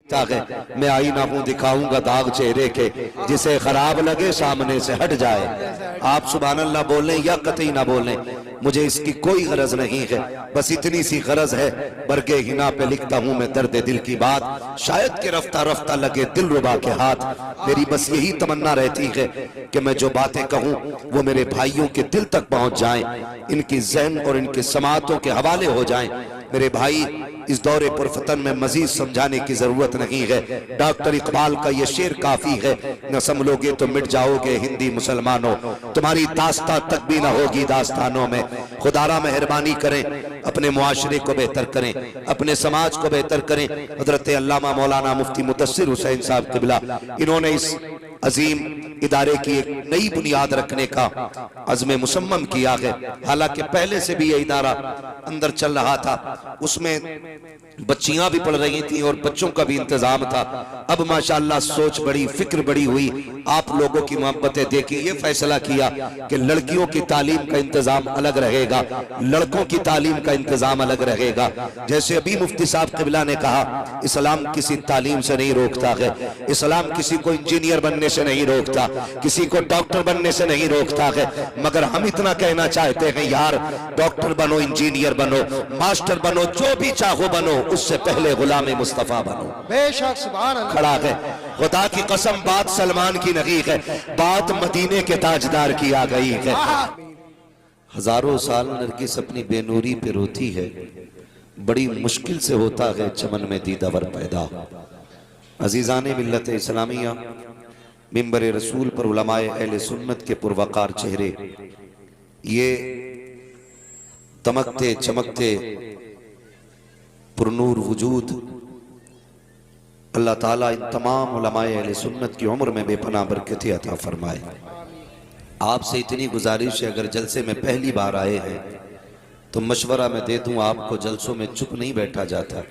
मैं आईना हूं दिखाऊंगा दाग चेहरे के, जिसे खराब लगे सामने से हट जाए। आप सुभान अल्लाह बोलें या कतई ना बोलें, मुझे इसकी कोई गरज नहीं है, बस इतनी सी गरज है बरगे हिना पे लिखता हूं मैं दर्द दिल की बात, शायद के रफ्ता रफ्ता लगे दिल रुबा के हाथ। मेरी बस यही तमन्ना रहती है कि मैं जो बातें कहूं वो मेरे भाइयों के दिल तक पहुंच जाएं, इनकी ज़हन और इनकी समातों के हवाले हो जाएं। मेरे भाई, इस दौरे पुरफतन में मजीद समझाने की जरूरत नहीं है। डॉक्टर इकबाल का ये शेर काफी है, न संभलोगे तो मिट जाओगे हिंदी मुसलमानों, तुम्हारी दास्तां तक भी ना होगी दास्तानों में। खुदारा मेहरबानी करें, अपने मुआशरे को बेहतर करें, अपने समाज को बेहतर करें। हजरत अल्लामा मौलाना मुफ्ती मुदस्सिर हुसैन साहब क़िबला, इन्होंने इस अजीम इदारे की एक नई बुनियाद रखने का अज़्म मुसम्मम किया है। हालांकि पहले से भी ये इदारा अंदर चल रहा था, उसमें बच्चियां भी पढ़ रही थी और बच्चों का भी इंतजाम था। अब माशाअल्लाह सोच बड़ी, फिक्र बड़ी हुई, आप लोगों की मोहब्बतें देखी, ये फैसला किया कि लड़कियों की तालीम का इंतजाम अलग रहेगा, लड़कों की तालीम का इंतजाम अलग रहेगा। जैसे अभी मुफ्ती साहब क़िबला ने कहा, इस्लाम किसी तालीम से नहीं रोकता है, इस्लाम किसी को इंजीनियर बनने से नहीं रोकता, किसी को डॉक्टर बनने से नहीं रोकता है, मगर हम इतना कहना चाहते हैं यार, डॉक्टर बनो, इंजीनियर बनो, मास्टर बनो, जो भी चाहो बनो, उससे पहले गुलाम मुस्तफा बनो। बेशक सुभान अल्लाह। खड़ा है, खुदा की कसम बात सलमान की नहीं है, बात मदीने के ताजदार की आ गई है। हजारों साल नरगिस अपनी बेनूरी पे रोती है, बड़ी मुश्किल से होता है चमन में दीदावर पैदा। अजीजाने मिल्लत इस्लामिया, मिंबर रसूल पर उलमाए अहले सुन्नत के पुरवकार चेहरे, ये दमकते चमकते पुरनूर वजूद, अल्लाह ताला इन तमाम उलमाए अहले सुन्नत की उम्र में बेपनाह बरकतें अता फरमाए। आपसे इतनी गुजारिश है, अगर जलसे में पहली बार आए हैं तो मशवरा मैं दे दूं आपको, जलसों में चुप नहीं बैठा जाता,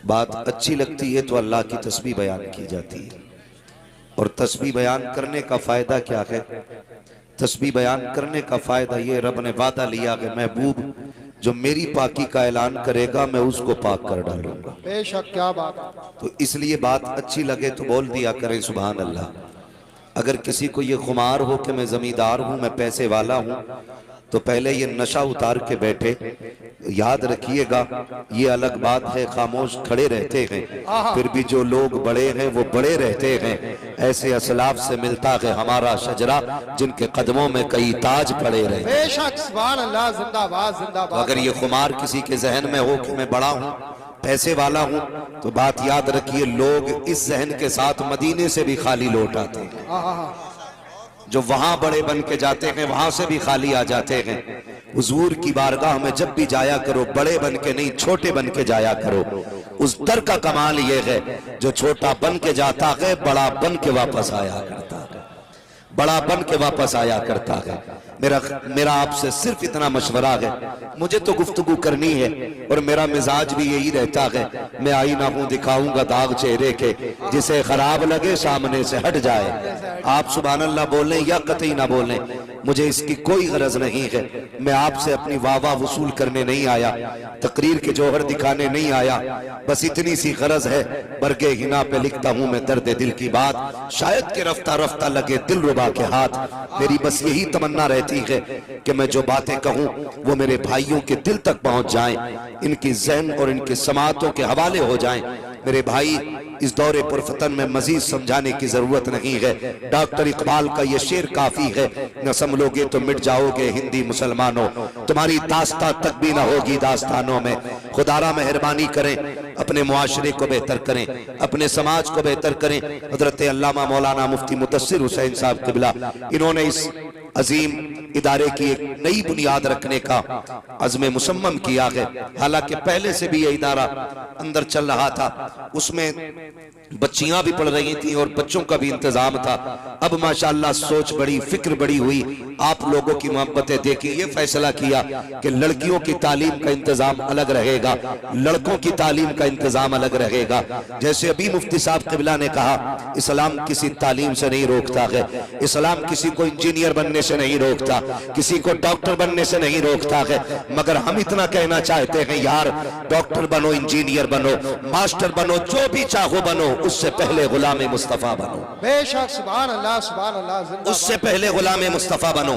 बात अच्छी लगती है तो अल्लाह की तस्बीह बयान की जाती है। और तस्बीह बयान करने का फायदा क्या है? तस्बीह बयान करने का फायदा ये, रब ने वादा लिया कि महबूब जो मेरी पाकी का ऐलान करेगा मैं उसको पाक कर डालूंगा। बेशक, क्या बात। तो इसलिए बात अच्छी लगे तो बोल दिया करें सुभान अल्लाह। अगर किसी को ये खुमार हो कि मैं जमींदार हूं, मैं पैसे वाला हूं, तो पहले ये नशा उतार के बैठे। याद रखिएगा, ये अलग बात है खामोश खड़े रहते हैं, फिर भी जो लोग बड़े हैं वो बड़े रहते हैं। ऐसे असलाफ से मिलता है हमारा शजरा, जिनके कदमों में कई ताज पड़े रहे। बेशक सुभान अल्लाह, जिंदाबाद जिंदाबाद। अगर ये खुमार किसी के जहन में हो कि मैं बड़ा हूँ, पैसे वाला हूँ, तो बात याद रखिए, लोग इस जहन के साथ मदीने से भी खाली लौट आते हैं। जो वहां बड़े बन के जाते हैं वहां से भी खाली आ जाते हैं। हुजूर की बारगाह में जब भी जाया करो, बड़े बन के नहीं, छोटे बन के जाया करो। उस दर का कमाल ये है, जो छोटा बन के जाता है बड़ा बन के वापस आया करता है, बड़ा बन के वापस आया करता है। मेरा आपसे सिर्फ इतना मशवरा है, मुझे तो गुफ्तगू करनी है और मेरा मिजाज भी यही रहता है, मैं आईना हूं दिखाऊंगा दाग चेहरे के, जिसे खराब लगे सामने से हट जाए। आप सुभान अल्लाह बोलें या कतई ना बोलें, मुझे इसकी कोई गरज नहीं है। मैं आपसे अपनी वाह वसूल करने नहीं आया, तकरीर के जौहर दिखाने नहीं आया, बस इतनी सी गरज है, बरगे हिना पे लिखता हूं मैं दर्द दिल की बात, शायद के रफ्ता रफ्ता लगे दिल रुबा के हाथ। मेरी बस यही तमन्ना रहती है कि मैं जो बातें कहूं वो मेरे भाइयों के दिल तक पहुंच जाएं, इनकी ज़हन और इनकी समातों के हवाले हो जाएं। मेरे भाई, इस दौरे पुरफतन में मजीद समझाने की जरूरत नहीं है। डॉक्टर इकबाल का ये शेर काफी है, न संभलोगे तो मिट जाओगे हिंदी मुसलमानों, तुम्हारी दास्तां तक भी ना होगी दास्तानों में। खुदारा मेहरबानी करें, अपने मुआशरे को बेहतर करें, अपने समाज को बेहतर करें। हजरत अल्लामा मौलाना मुफ्ती मुदस्सिर हुसैन साहब क़िबला, इन्होंने इस अजीम इदारे की एक नई बुनियाद रखने का अज़्म मुसम्मम किया है। हालांकि पहले से भी ये इदारा अंदर चल रहा था, उसमें बच्चियां भी पढ़ रही थी और बच्चों का भी इंतजाम था। अब माशाअल्लाह सोच बड़ी, फिक्र बड़ी हुई, आप लोगों की मोहब्बतें देखी, ये फैसला किया कि लड़कियों की तालीम का इंतजाम अलग रहेगा, लड़कों की तालीम का इंतजाम अलग रहेगा। जैसे अभी मुफ्ती साहब क़िबला ने कहा, इस्लाम किसी तालीम से नहीं रोकता है, इस्लाम किसी को इंजीनियर बनने से नहीं रोकता, किसी को डॉक्टर बनने से नहीं रोकता है, मगर हम इतना कहना चाहते हैं यार, डॉक्टर बनो, इंजीनियर बनो, मास्टर बनो, जो भी चाहो बनो, उससे पहले गुलाम मुस्तफा बनो। बेशक, सुभान अल्लाह, सुभान अल्लाह, जिंदाबाद। उससे पहले गुलाम मुस्तफा बनो।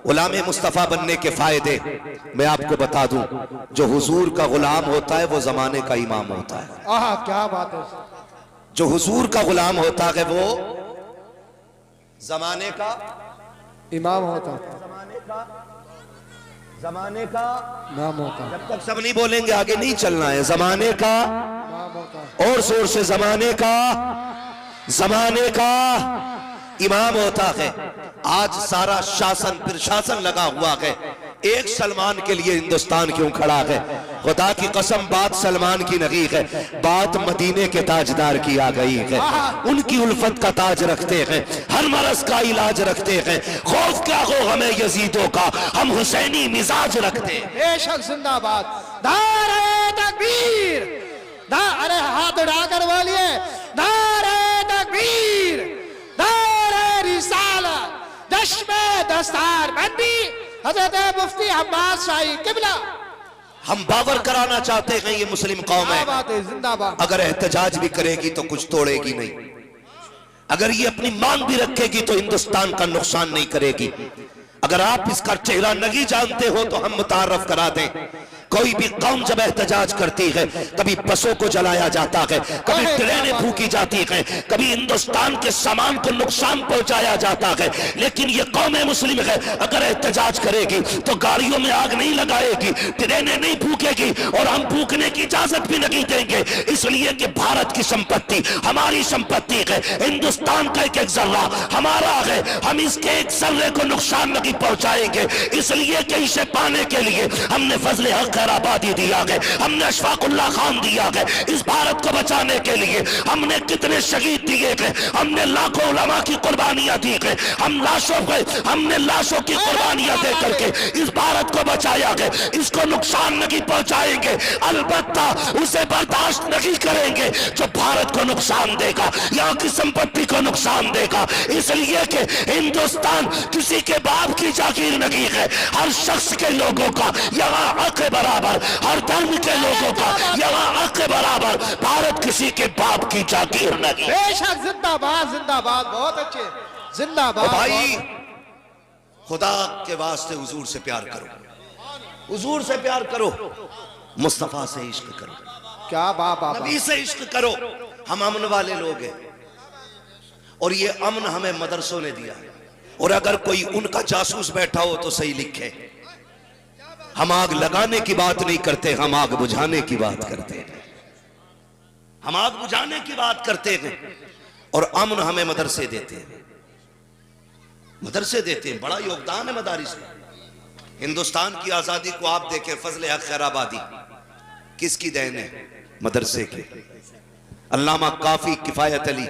गुलाम मुस्तफा बनने के फायदे मैं आपको बता दूं, जो हुजूर का गुलाम होता है वो जमाने का इमाम होता है। आहा, क्या बात है। जो हुजूर का गुलाम होता है वो जमाने का इमाम होता है, जमाने का नाम होता है, जब तक सब नहीं बोलेंगे आगे नहीं चलना है। जमाने का, नाम होता है। और जोर से, जमाने का इमाम होता है। आज सारा शासन प्रशासन लगा हुआ है, एक सलमान के लिए हिंदुस्तान क्यों खड़ा है? खुदा की कसम, बात सलमान की नहीं है, बात मदीने के ताजदार की आ गई है। उनकी उल्फत का ताज रखते हैं, हर मरज का इलाज रखते हैं। खौफ क्या हो हमें यजीदों का, हम हुसैनी मिजाज रखते हैं। बेशक, जिंदाबाद। नारे तकबीर, अरे हाथ उठाकर बोलिए, नारे तकबीर, नारे रिसालत, दश्मे दस्तार बंदी हजरत मुफ्ती अब्बास शाही किबला। हम बावर कराना चाहते हैं ये मुस्लिम कौम है, जिंदाबाद। अगर एहतजाज भी करेगी तो कुछ तोड़ेगी नहीं, अगर ये अपनी मांग भी रखेगी तो हिंदुस्तान का नुकसान नहीं करेगी। अगर आप इसका चेहरा नहीं जानते हो तो हम मुतारफ करा दें। कोई भी कौम जब एहतजाज करती है, कभी बसों को जलाया जाता है, कभी ट्रेनें फूकी जाती है, कभी हिंदुस्तान के सामान को नुकसान पहुंचाया जाता है, लेकिन ये कौम मुस्लिम है, अगर एहतजाज करेगी तो गाड़ियों में आग नहीं लगाएगी, ट्रेनें नहीं फूकेगी, और हम फूकने की इजाजत भी नहीं देंगे। इसलिए कि भारत की संपत्ति हमारी संपत्ति है, हिंदुस्तान का एक एक जर्रा हमारा है, हम इसके एक जर्रे को नुकसान नहीं पहुंचाएंगे। इसलिए कि इसे पाने के लिए हमने फजले हक आबादी दिया है, हमने अशफाकुल्लाह खान दिया है। इस भारत को बचाने के लिए हमने कितने शहीद दिए हैं, हमने लाखों उलमा की कुर्बानियां दी है, हमने लाशों की कुर्बानियां दे करके इस भारत को बचाया है। इसको नुकसान नहीं पहुंचाएंगे, अलबत्ता उसे बर्दाश्त नहीं करेंगे जो भारत को नुकसान देगा, यहाँ की संपत्ति को नुकसान देगा। इसलिए कि हिंदुस्तान किसी के बाप की जागीर नहीं है, हर शख्स के लोगों का यहाँ हक बराबर, हर धर्म के लोगों का यहाँ हक बराबर। भारत किसी के बाप की जागीर नहीं। बेशक, जिंदाबाद, जिंदाबाद, बहुत अच्छे, जिंदाबाद। भाई, खुदा के वास्ते हुजूर से प्यार करो, हुजूर से प्यार करो, मुस्तफा से इश्क करो, क्या बाबा, नबी से इश्क करो। हम अमन वाले लोग हैं, और ये अमन हमें मदरसों ने दिया, और अगर कोई उनका जासूस बैठा हो तो सही लिखे। हम आग लगाने की बात नहीं करते, हम आग बुझाने की बात करते हैं, हम आग बुझाने की बात करते हैं। और अमन हमें मदरसे देते हैं, मदरसे देते हैं, बड़ा योगदान है मदारिस में। हिंदुस्तान की आजादी को आप देखें, फजले हक खैराबादी किसकी देन है? मदरसे की। अल्लामा काफी किफायत अली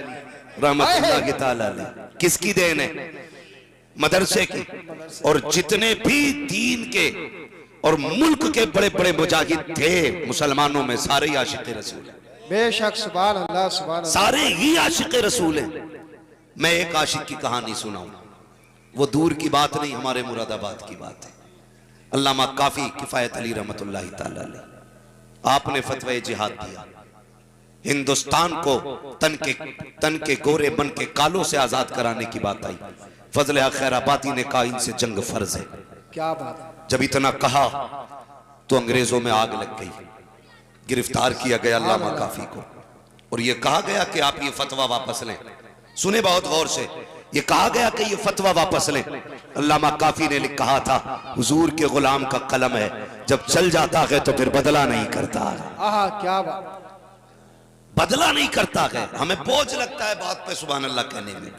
रहमतुल्लाह तआला अलैह किसकी देन है? मदरसे की। और जितने भी दीन के और मुल्क के बड़े बड़े मुजाहिद थे मुसलमानों में, सारे ही आशिक़ रसूल हैं। बेशक, सुभान अल्लाह, सुभान अल्लाह, सारे ही आशिक़ रसूल हैं। मैं एक आशिक की कहानी सुनाऊं, वो दूर की बात नहीं, हमारे मुरादाबाद की बात है। अल्लामा काफी किफायत अली रहमतुल्लाह तआला अलैह, आपने फतवा जिहाद दिया, हिंदुस्तान को तन के गोरे बन के कालों से आजाद कराने की बात आई। फजल हक खैराबादी ने कहा इनसे जंग फर्ज है। क्या बात। जब इतना कहा तो अंग्रेजों में आग लग गई, गिरफ्तार किया गया अल्लामा काफी को, और यह कहा गया कि आप ये फतवा वापस लें। सुने बहुत गौर से, ये कहा गया कि ये फतवा वापस लें। अल्लामा काफी ने कहा था, हुजूर के गुलाम का कलम है, जब चल जाता है तो फिर बदला नहीं करता। आहा, क्या बात, बदला नहीं करता है। हमें बोझ लगता है बात पे सुभान अल्लाह कहने में।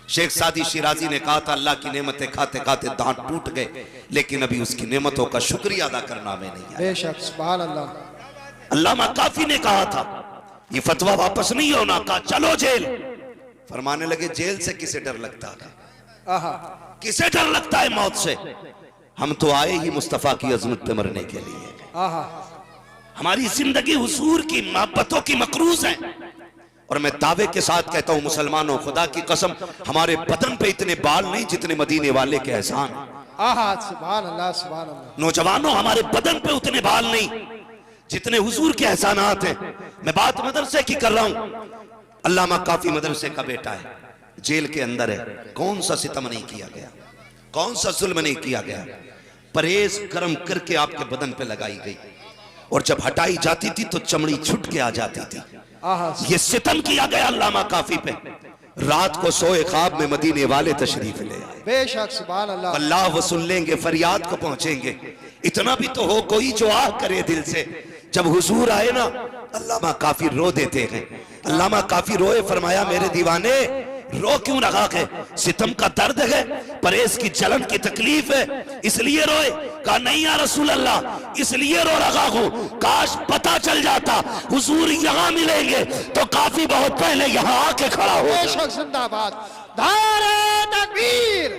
शेख सादी शिराजी ने कहा था, अल्लाह की नेमतें खाते खाते दांत टूट गए, लेकिन अभी उसकी नेमतों का शुक्रिया अदा करना हमें नहीं आया। बेशक, सुभान अल्लाह। अल्लामा काफी ने कहा था ये फतवा वापस नहीं होना, कहा चलो जेल। फरमाने लगे जेल से किसे डर लगता है, आहा, किसे डर लगता है मौत से? हम तो आए ही मुस्तफा की अजमत पे मरने के लिए। आहा, हमारी जिंदगी हुजूर की मोहब्बतों की मकरूज है। और मैं दावे के साथ कहता हूं मुसलमानों, खुदा की कसम, हमारे बदन पे इतने बाल नहीं जितने मदीने वाले के एहसान। आहा, सुभान अल्लाह, सुभान अल्लाह। नौजवानों, हमारे बदन पे उतने बाल नहीं जितने हुजूर के एहसानात हैं। मैं बात मदरसे की कर रहा हूं। अल्लामा काफी मदरसे का बेटा है, जेल के अंदर है। कौन सा सितम नहीं किया गया, कौन सा जुल्म नहीं किया गया। परहेज गर्म करके आपके बदन पे लगाई गई और जब हटाई जाती थी तो चमड़ी छुट के आ जाती थी। आहा, ये सितम किया गया अल्लामा काफी पे। रात को सोए ख्वाब में मदीने वाले तशरीफ ले आए। बेशक, सुभान अल्लाह। अल्लाह वसूल लेंगे, फरियाद को पहुंचेंगे। इतना भी तो हो कोई जो आह करे दिल से। जब हुजूर आए ना, अल्लामा काफी रो देते हैं। अल्लामा काफी रोए, फरमाया मेरे दीवाने रो क्यों रहा है? सितम का दर्द है, परहेज की जलन की तकलीफ है, इसलिए रोए? कहा नहीं या रसूल अल्लाह, इसलिए रो रहा हूं, काश पता चल जाता हुजूर यहाँ मिलेंगे तो काफी बहुत पहले यहाँ आके खड़ा हो। बेशक, जिंदाबाद। दारे तकबीर,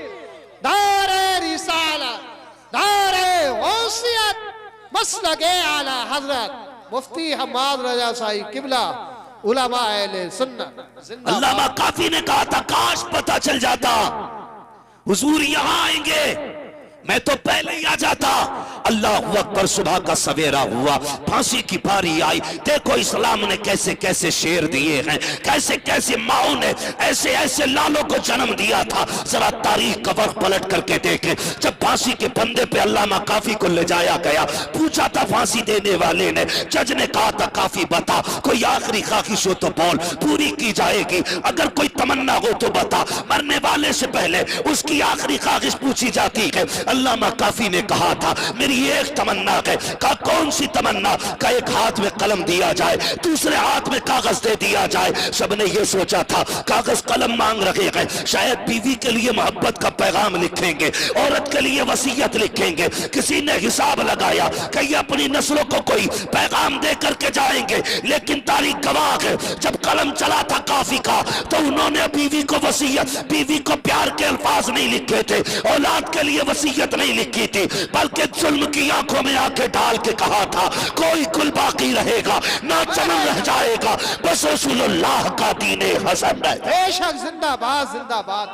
दारे रिसालत, दारे वसीयत, मसलके आला हजरत मुफ्ती हम्माद रजा साई किबला, उलमा अहले सुन्नत। अल्लामा काफी ने कहा था काश पता चल जाता हुजूर यहाँ आएंगे, मैं तो पहले ही आ जाता। अल्लाह अकबर। सुबह का सवेरा हुआ, फांसी की बारी आई। देखो इस्लाम ने कैसे कैसे शेर दिए हैं, कैसे कैसे माओ ने ऐसे ऐसे लालों को जन्म दिया था। जरा तारीख का वक्त पलट करके देखें। जब फांसी के फंदे पे अल्लामा काफी को ले जाया गया, पूछा था फांसी देने वाले ने, जज ने कहा था काफी बता, कोई आखिरी ख्वाहिश हो तो बोल, पूरी की जाएगी। अगर कोई तमन्ना हो तो बता। मरने वाले से पहले उसकी आखिरी ख्वाहिश पूछी जाती है। अल्लामा काफी ने कहा था मेरी एक तमन्ना है। कहा कौन सी तमन्ना? का एक हाथ में कलम दिया जाए, दूसरे हाथ में कागज दे दिया जाए। सबने ये सोचा था कागज कलम मांग रखे हैं, शायद बीवी के लिए मोहब्बत का पैगाम लिखेंगे, औरत के लिए वसीयत लिखेंगे। किसी ने हिसाब लगाया कि ये अपनी नस्लों को कोई पैगाम दे करके जाएंगे, लेकिन तारीख गवाह है जब कलम चला था काफी का तो उन्होंने बीवी को वसीयत, बीवी को प्यार के अल्फाज नहीं लिखे थे, औलाद के लिए वसीयत नहीं लिखी थी, बल्कि जुल्म की आंखों में आंखें डाल के कहा था कोई कुल बाकी रहेगा ना चमन रह जाएगा, बस रसूलुल्लाह का दीने हसन है। बेशक, जिंदाबाद, जिंदाबाद।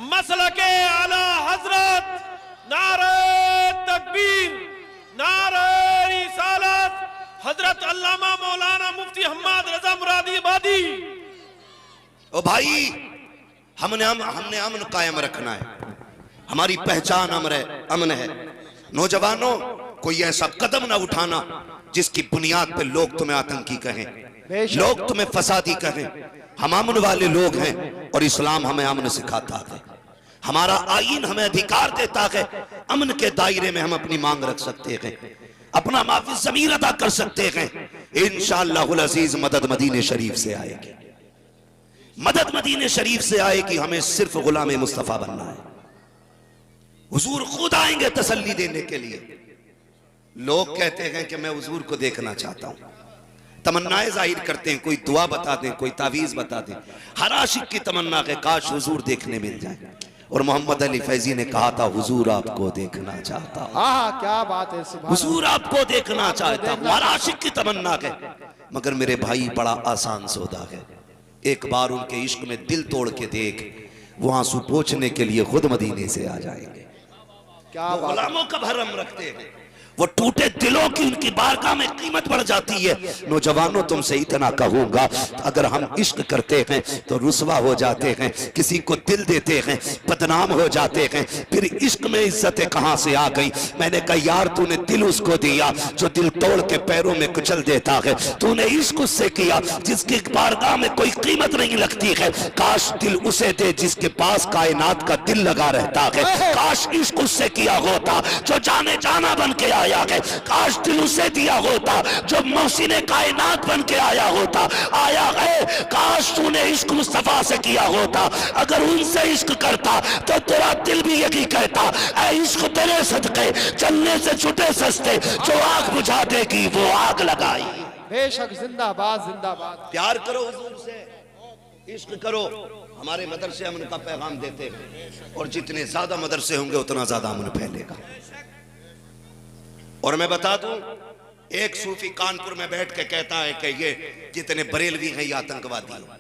मसलके आला हजरत, नारे तकबीर, नारे रिसालत, हजरत अल्लामा मौलाना मुफ्ती हम्माद रजा मुरादी आबादी। ओ भाई, हमने अमन कायम रखना है। हमारी पहचान अमन है। नौजवानों, कोई ऐसा कदम ना उठाना जिसकी बुनियाद पे लोग तुम्हें आतंकी कहें, लोग तुम्हें फसादी कहें। हम अमन वाले लोग हैं और इस्लाम हमें अमन सिखाता है। हमारा आईन हमें अधिकार देता है, अमन के दायरे में हम अपनी मांग रख सकते हैं, अपना माफी ज़मीर अदा कर सकते हैं। इंशाअल्लाहुल अज़ीज़ मदद मदीने शरीफ से आएगी, मदद मदीने शरीफ से आएगी। हमें सिर्फ गुलाम मुस्तफा बनना है। हुजूर खुद आएंगे तसल्ली देने के लिए। लोग कहते हैं कि मैं हुजूर को देखना चाहता हूं, तमन्नाएं जाहिर करते हैं, कोई दुआ बता दें, कोई तावीज बता दें। हर आशिक की तमन्ना है काश हुजूर देखने मिल जाए। और मोहम्मद अली फैजी ने कहा था हुजूर आपको देखना चाहता हूं। आहा, क्या बात है, सुभान हुजूर आपको देखना चाहता हूं, हर आशिक की तमन्ना है। मगर मेरे भाई बड़ा आसान सौदा है। एक बार उनके इश्क में दिल तोड़ के देख, वो आंसू पोंछने के लिए खुद मदीने से आ जाएंगे। क्या वो गुलामों का भरम रखते हैं, वो टूटे दिलों की उनकी बारगाह में कीमत बढ़ जाती है। नौजवानों, तुमसे इतना कहूंगा, अगर हम इश्क करते हैं तो रुसवा हो जाते हैं, किसी को दिल देते हैं बदनाम हो जाते हैं, फिर इश्क में इज्जतें कहां से आ गई। मैंने कहा यार, तूने दिल उसको दिया जो दिल तोड़ के पैरों में कुचल देता है। तूने इश्क उससे किया जिसकी बारगाह में कोई कीमत नहीं लगती है। काश दिल उसे दे जिसके पास कायनात का दिल लगा रहता है। काश इश्क उससे किया होता जो जाने जाना बन के आया है। काश दिल उसे दिया होता जो मौसीने कायनात बन के आया होता, आया है। काश तूने इश्क मुस्तफा से किया होता। अगर उनसे इश्क करता तो तेरा दिल भी यही कहता, ऐ इश्क तेरे सदके चलने से छुटे सस्ते, जो आग बुझा देगी वो आग लगाई। बेशक, जिंदाबाद, जिंदाबाद। प्यार करो हुजूर से, इश्क करो। हमारे मदरसे अमन का पैगाम देते हैं और जितने ज्यादा मदरसे होंगे उतना ज्यादा अमन फैलेगा। और मैं बता दूं, एक सूफी कानपुर में बैठ के कहता है कि ये जितने बरेलवी हैं ये आतंकवादी हैं।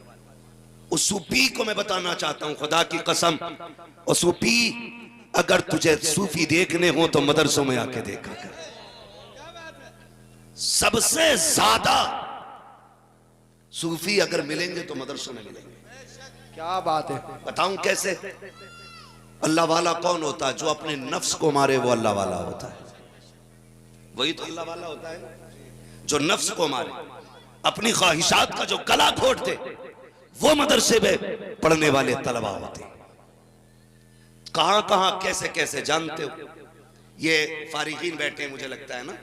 उस सूफी को मैं बताना चाहता हूं, खुदा की कसम, और सूफी अगर तुझे सूफी देखने हो तो मदरसों में आके देखा कर। सबसे ज्यादा सूफी अगर मिलेंगे तो मदरसों में मिलेंगे। क्या बात है। बताऊं कैसे? अल्लाह वाला कौन होता है? जो अपने नफ्स को मारे वो अल्लाह वाला होता है। वही तो अल्लाह वाला होता है, जो नफ्स को मारे, अपनी ख्वाहिशात का जो गला घोट दे, वो मदरसे में पढ़ने वाले तलबा होते। कहां कहां कैसे कैसे जानते हो। ये फारिगीन बैठे हैं, मुझे लगता है ना।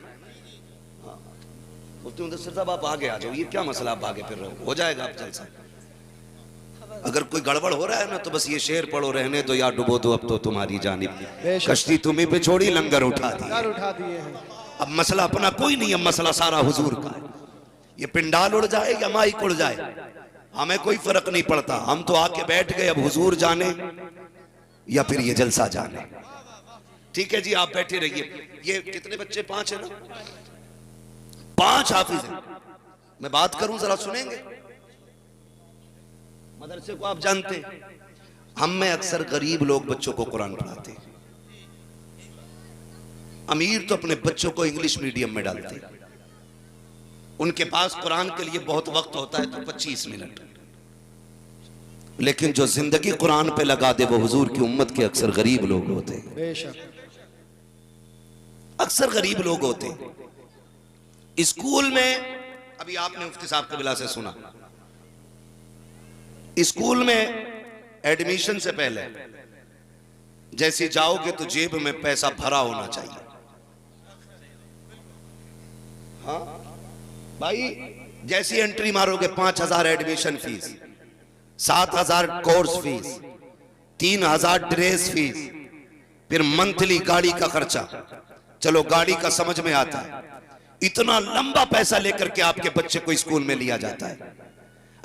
मुफ्ती मुदस्सिर साहब आप आगे आ जाओ। ये क्या मसला, आप आगे फिर रहे हो जाएगा आप जलसा। अगर कोई गड़बड़ हो रहा है ना तो बस ये शेर पढ़ो, रहने दो या डुबो दो अब तो तुम्हारी जानिब, कश्ती तुम्हें पे छोड़ी लंगर उठा दिए हैं। अब मसला अपना कोई नहीं है, मसला सारा हुजूर का है। ये पिंडाल उड़ जाए या माइक उड़ जाए हमें कोई फर्क नहीं पड़ता। हम तो आके बैठ गए, अब हुजूर जाने या फिर ये जलसा जाने। ठीक है जी, आप बैठे रहिए। ये कितने बच्चे? 5 है ना? 5 हाफिज हैं। मैं बात करूं जरा सुनेंगे? मदरसे को आप जानते हैं, हम में अक्सर गरीब लोग बच्चों को कुरान पढ़ाते हैं। अमीर तो अपने बच्चों को इंग्लिश मीडियम में डालते हैं। उनके पास कुरान के लिए बहुत वक्त होता है तो 25 मिनट, लेकिन जो जिंदगी कुरान पे लगा दे वो हुजूर की उम्मत के अक्सर गरीब लोग होते हैं। बेशक अक्सर गरीब लोग होते हैं। स्कूल में अभी आपने मुफ्ती साहब कबिला से सुना, स्कूल में एडमिशन से पहले जैसे जाओगे तो जेब में पैसा भरा होना चाहिए। हाँ भाई, जैसी एंट्री मारोगे 5,000 admission fees, 7,000 course fees, 3,000 dress fees, फिर मंथली गाड़ी का खर्चा। चलो गाड़ी का समझ में आता है, इतना लंबा पैसा लेकर के आपके बच्चे को स्कूल में लिया जाता है।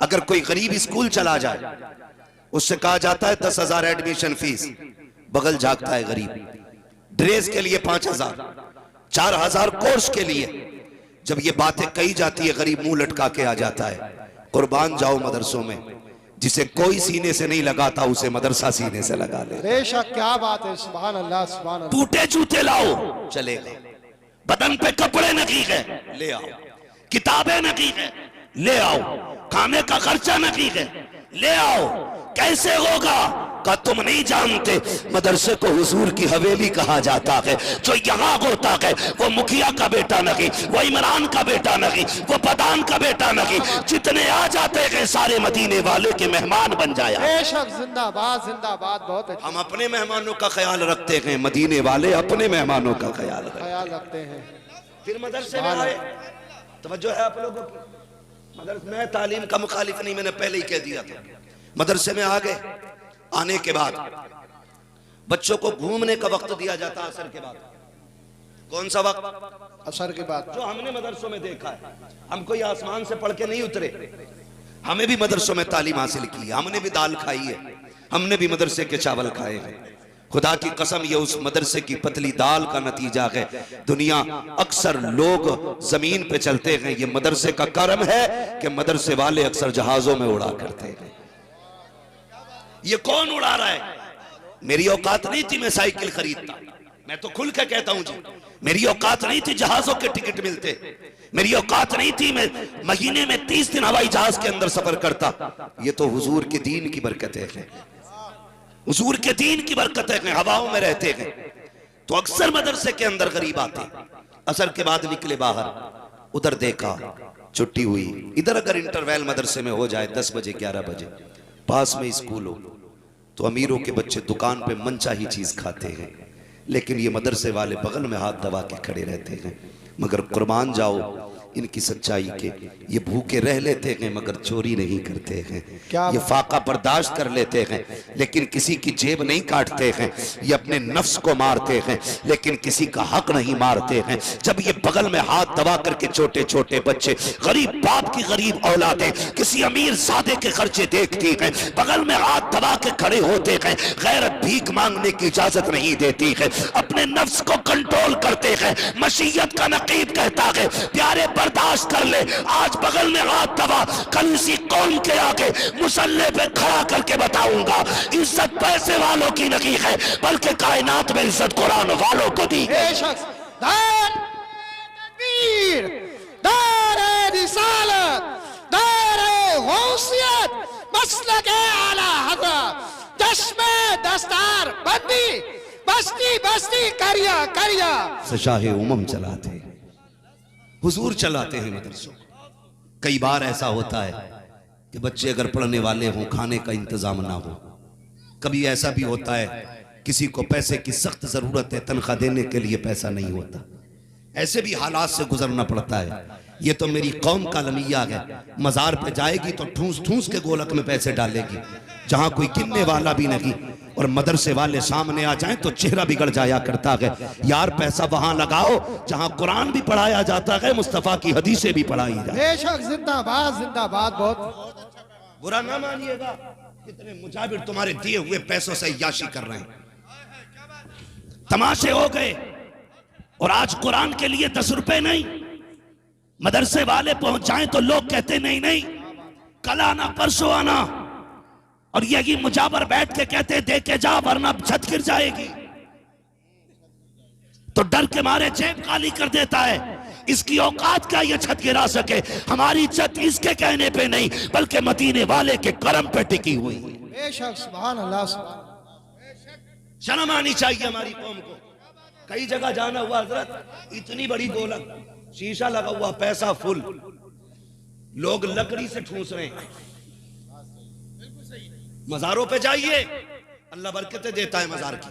अगर कोई गरीब स्कूल चला जाए, उससे कहा जाता है 10,000 एडमिशन फीस, बगल झांकता है गरीब। ड्रेस के लिए 5,000, 4,000 कोर्स के लिए। जब ये बातें कही जाती है गरीब मुंह लटका के आ जाता है। कुर्बान जाओ मदरसों में, जिसे कोई सीने से नहीं लगाता उसे मदरसा सीने से लगा ले। बेशक क्या बात है। सुभान अल्लाह, सुभान अल्लाह। टूटे जूते लाओ चलेगा, बदन पे कपड़े नकी है ले आओ, किताबें नकी है ले आओ, खाने का खर्चा नकी है ले आओ। कैसे होगा? का तुम नहीं जानते मदरसे को हुजूर की हवेली कहा जाता है। जो यहाँ होता है वो मुखिया का बेटा नहीं, वो इमरान का बेटा नहीं, वो प्रधान का बेटा नहीं। जितने आ जाते हैं सारे मदीने वाले के मेहमान बन जाया। बेशक, जिंदाबाद जिंदाबाद। बहुत अच्छा। हम अपने मेहमानों का ख्याल रखते हैं, मदीने वाले अपने मेहमानों का ख्याल रखते हैं। फिर मदरसे में आए, तवज्जो है आप लोगों की। मदरसे में तालीम का मुखालिफ नहीं, मैंने पहले ही कह दिया था। मदरसे में आ गए, आने के बाद बच्चों को घूमने का वक्त दिया जाता है असर के बाद। कौन सा वक्त? असर के बाद। जो हमने मदरसों में देखा है, हम कोई आसमान से पढ़ के नहीं उतरे, हमें भी मदरसों में तालीम हासिल की है, हमने भी दाल खाई है, हमने भी मदरसे के चावल खाए हैं। खुदा की कसम, ये उस मदरसे की पतली दाल का नतीजा है। दुनिया अक्सर लोग जमीन पे चलते हैं, ये मदरसे का करम है कि मदरसे वाले अक्सर जहाजों में उड़ा करते हैं। ये कौन उड़ा रहा है? मेरी औकात नहीं थी मैं साइकिल खरीदता, मैं तो खुल के कहता हूं जी, मेरी औकात नहीं थी जहाजों के टिकट मिलते, मेरी औकात नहीं थी मैं महीने में 30 दिन हवाई जहाज के अंदर सफर करता। ये तो हुजूर के दीन की बरकतें हैं, हुजूर के दीन की बरकतें हैं, हवाओं में रहते हैं। तो अक्सर मदरसे के अंदर गरीब आते, असर के बाद निकले बाहर, उधर देखा छुट्टी हुई। इधर अगर इंटरवल मदरसे में हो जाए 10 बजे 11 बजे, पास में स्कूल हो, तो अमीरों के बच्चे दुकान पे मनचाही चीज खाते हैं, लेकिन ये मदरसे वाले बगल में हाथ दबा के खड़े रहते हैं। मगर कुर्बान जाओ, इनकी सच्चाई के। ये भूखे रह लेते हैं मगर चोरी नहीं करते हैं, क्या ये फाका बर्दाश्त कर लेते हैं लेकिन किसी की जेब नहीं काटते हैं, ये अपने नफ्स को मारते हैं लेकिन किसी का हक नहीं मारते हैं। जब ये बगल में हाथ दबा करके छोटे छोटे बच्चे, गरीब बाप की गरीब औलादें किसी अमीर सादे के खर्चे देखती हैं, बगल में हाथ दबा के खड़े होते हैं, गैरत भीख मांगने की इजाजत नहीं देती है, अपने नफ्स को कंट्रोल करते हैं। मशीयत का नकीब कहता है प्यारे बर्दाश्त कर ले, आज बगल में हाथ दबा, कल इसी कौम के आगे मुसल्ले पे खड़ा करके बताऊंगा इज्जत पैसे वालों की नहीं है बल्कि कायनात में इज्जत कुरान वालों को दी। बेशक दार तकबीर, दार रिसालत, दार गौसियत, मसलक आला हज़रत, चश्मे दस्तार बंदी, बस्ती बस्ती करिया करिया शाहे उमम चलाते, हुजूर चलाते हैं मदरसों। कई बार ऐसा होता है कि बच्चे अगर पढ़ने वाले हों खाने का इंतजाम ना हो, कभी ऐसा भी होता है किसी को पैसे की सख्त जरूरत है, तनख्वाह देने के लिए पैसा नहीं होता, ऐसे भी हालात से गुजरना पड़ता है। ये तो मेरी कौम का लमिया है, मजार पे जाएगी तो ठूस ठूस के गोलक में पैसे डालेगी जहां कोई गिनने वाला भी नहीं, और मदरसे वाले सामने आ जाएं तो चेहरा बिगड़ जाया करता है। यार पैसा वहां लगाओ जहां कुरान भी पढ़ाया जाता है, मुस्तफा की हदीसें भी पढ़ाई जाती। बेशक जिंदाबाद जिंदाबाद, बहुत बुरा ना मानिएगा, कितने मुजाबिर तुम्हारे दिए हुए पैसों से याशी कर रहे हैं, तमाशे हो गए। और आज कुरान के लिए 10 रुपए नहीं, मदरसे वाले पहुंच जाएं तो लोग कहते नहीं नहीं कल आना परसों आना, और यही मुजाबर बैठ के कहते दे के जा वरना छत गिर जाएगी, तो डर के मारे जेब खाली कर देता है। इसकी औकात क्या ये छत गिरा सके? हमारी छत इसके कहने पे नहीं बल्कि मदीने वाले के करम पे टिकी हुई। बेशक सुभान अल्लाह, सुभान शर्म आनी चाहिए हमारी कौम को। कई जगह जाना हुआ हजरत, इतनी बड़ी गोलक, शीशा लगा हुआ, पैसा फुल, लोग लकड़ी से ठूस रहे हैं। मजारों पे जाइए, अल्लाह बरकतें देता है मजार की।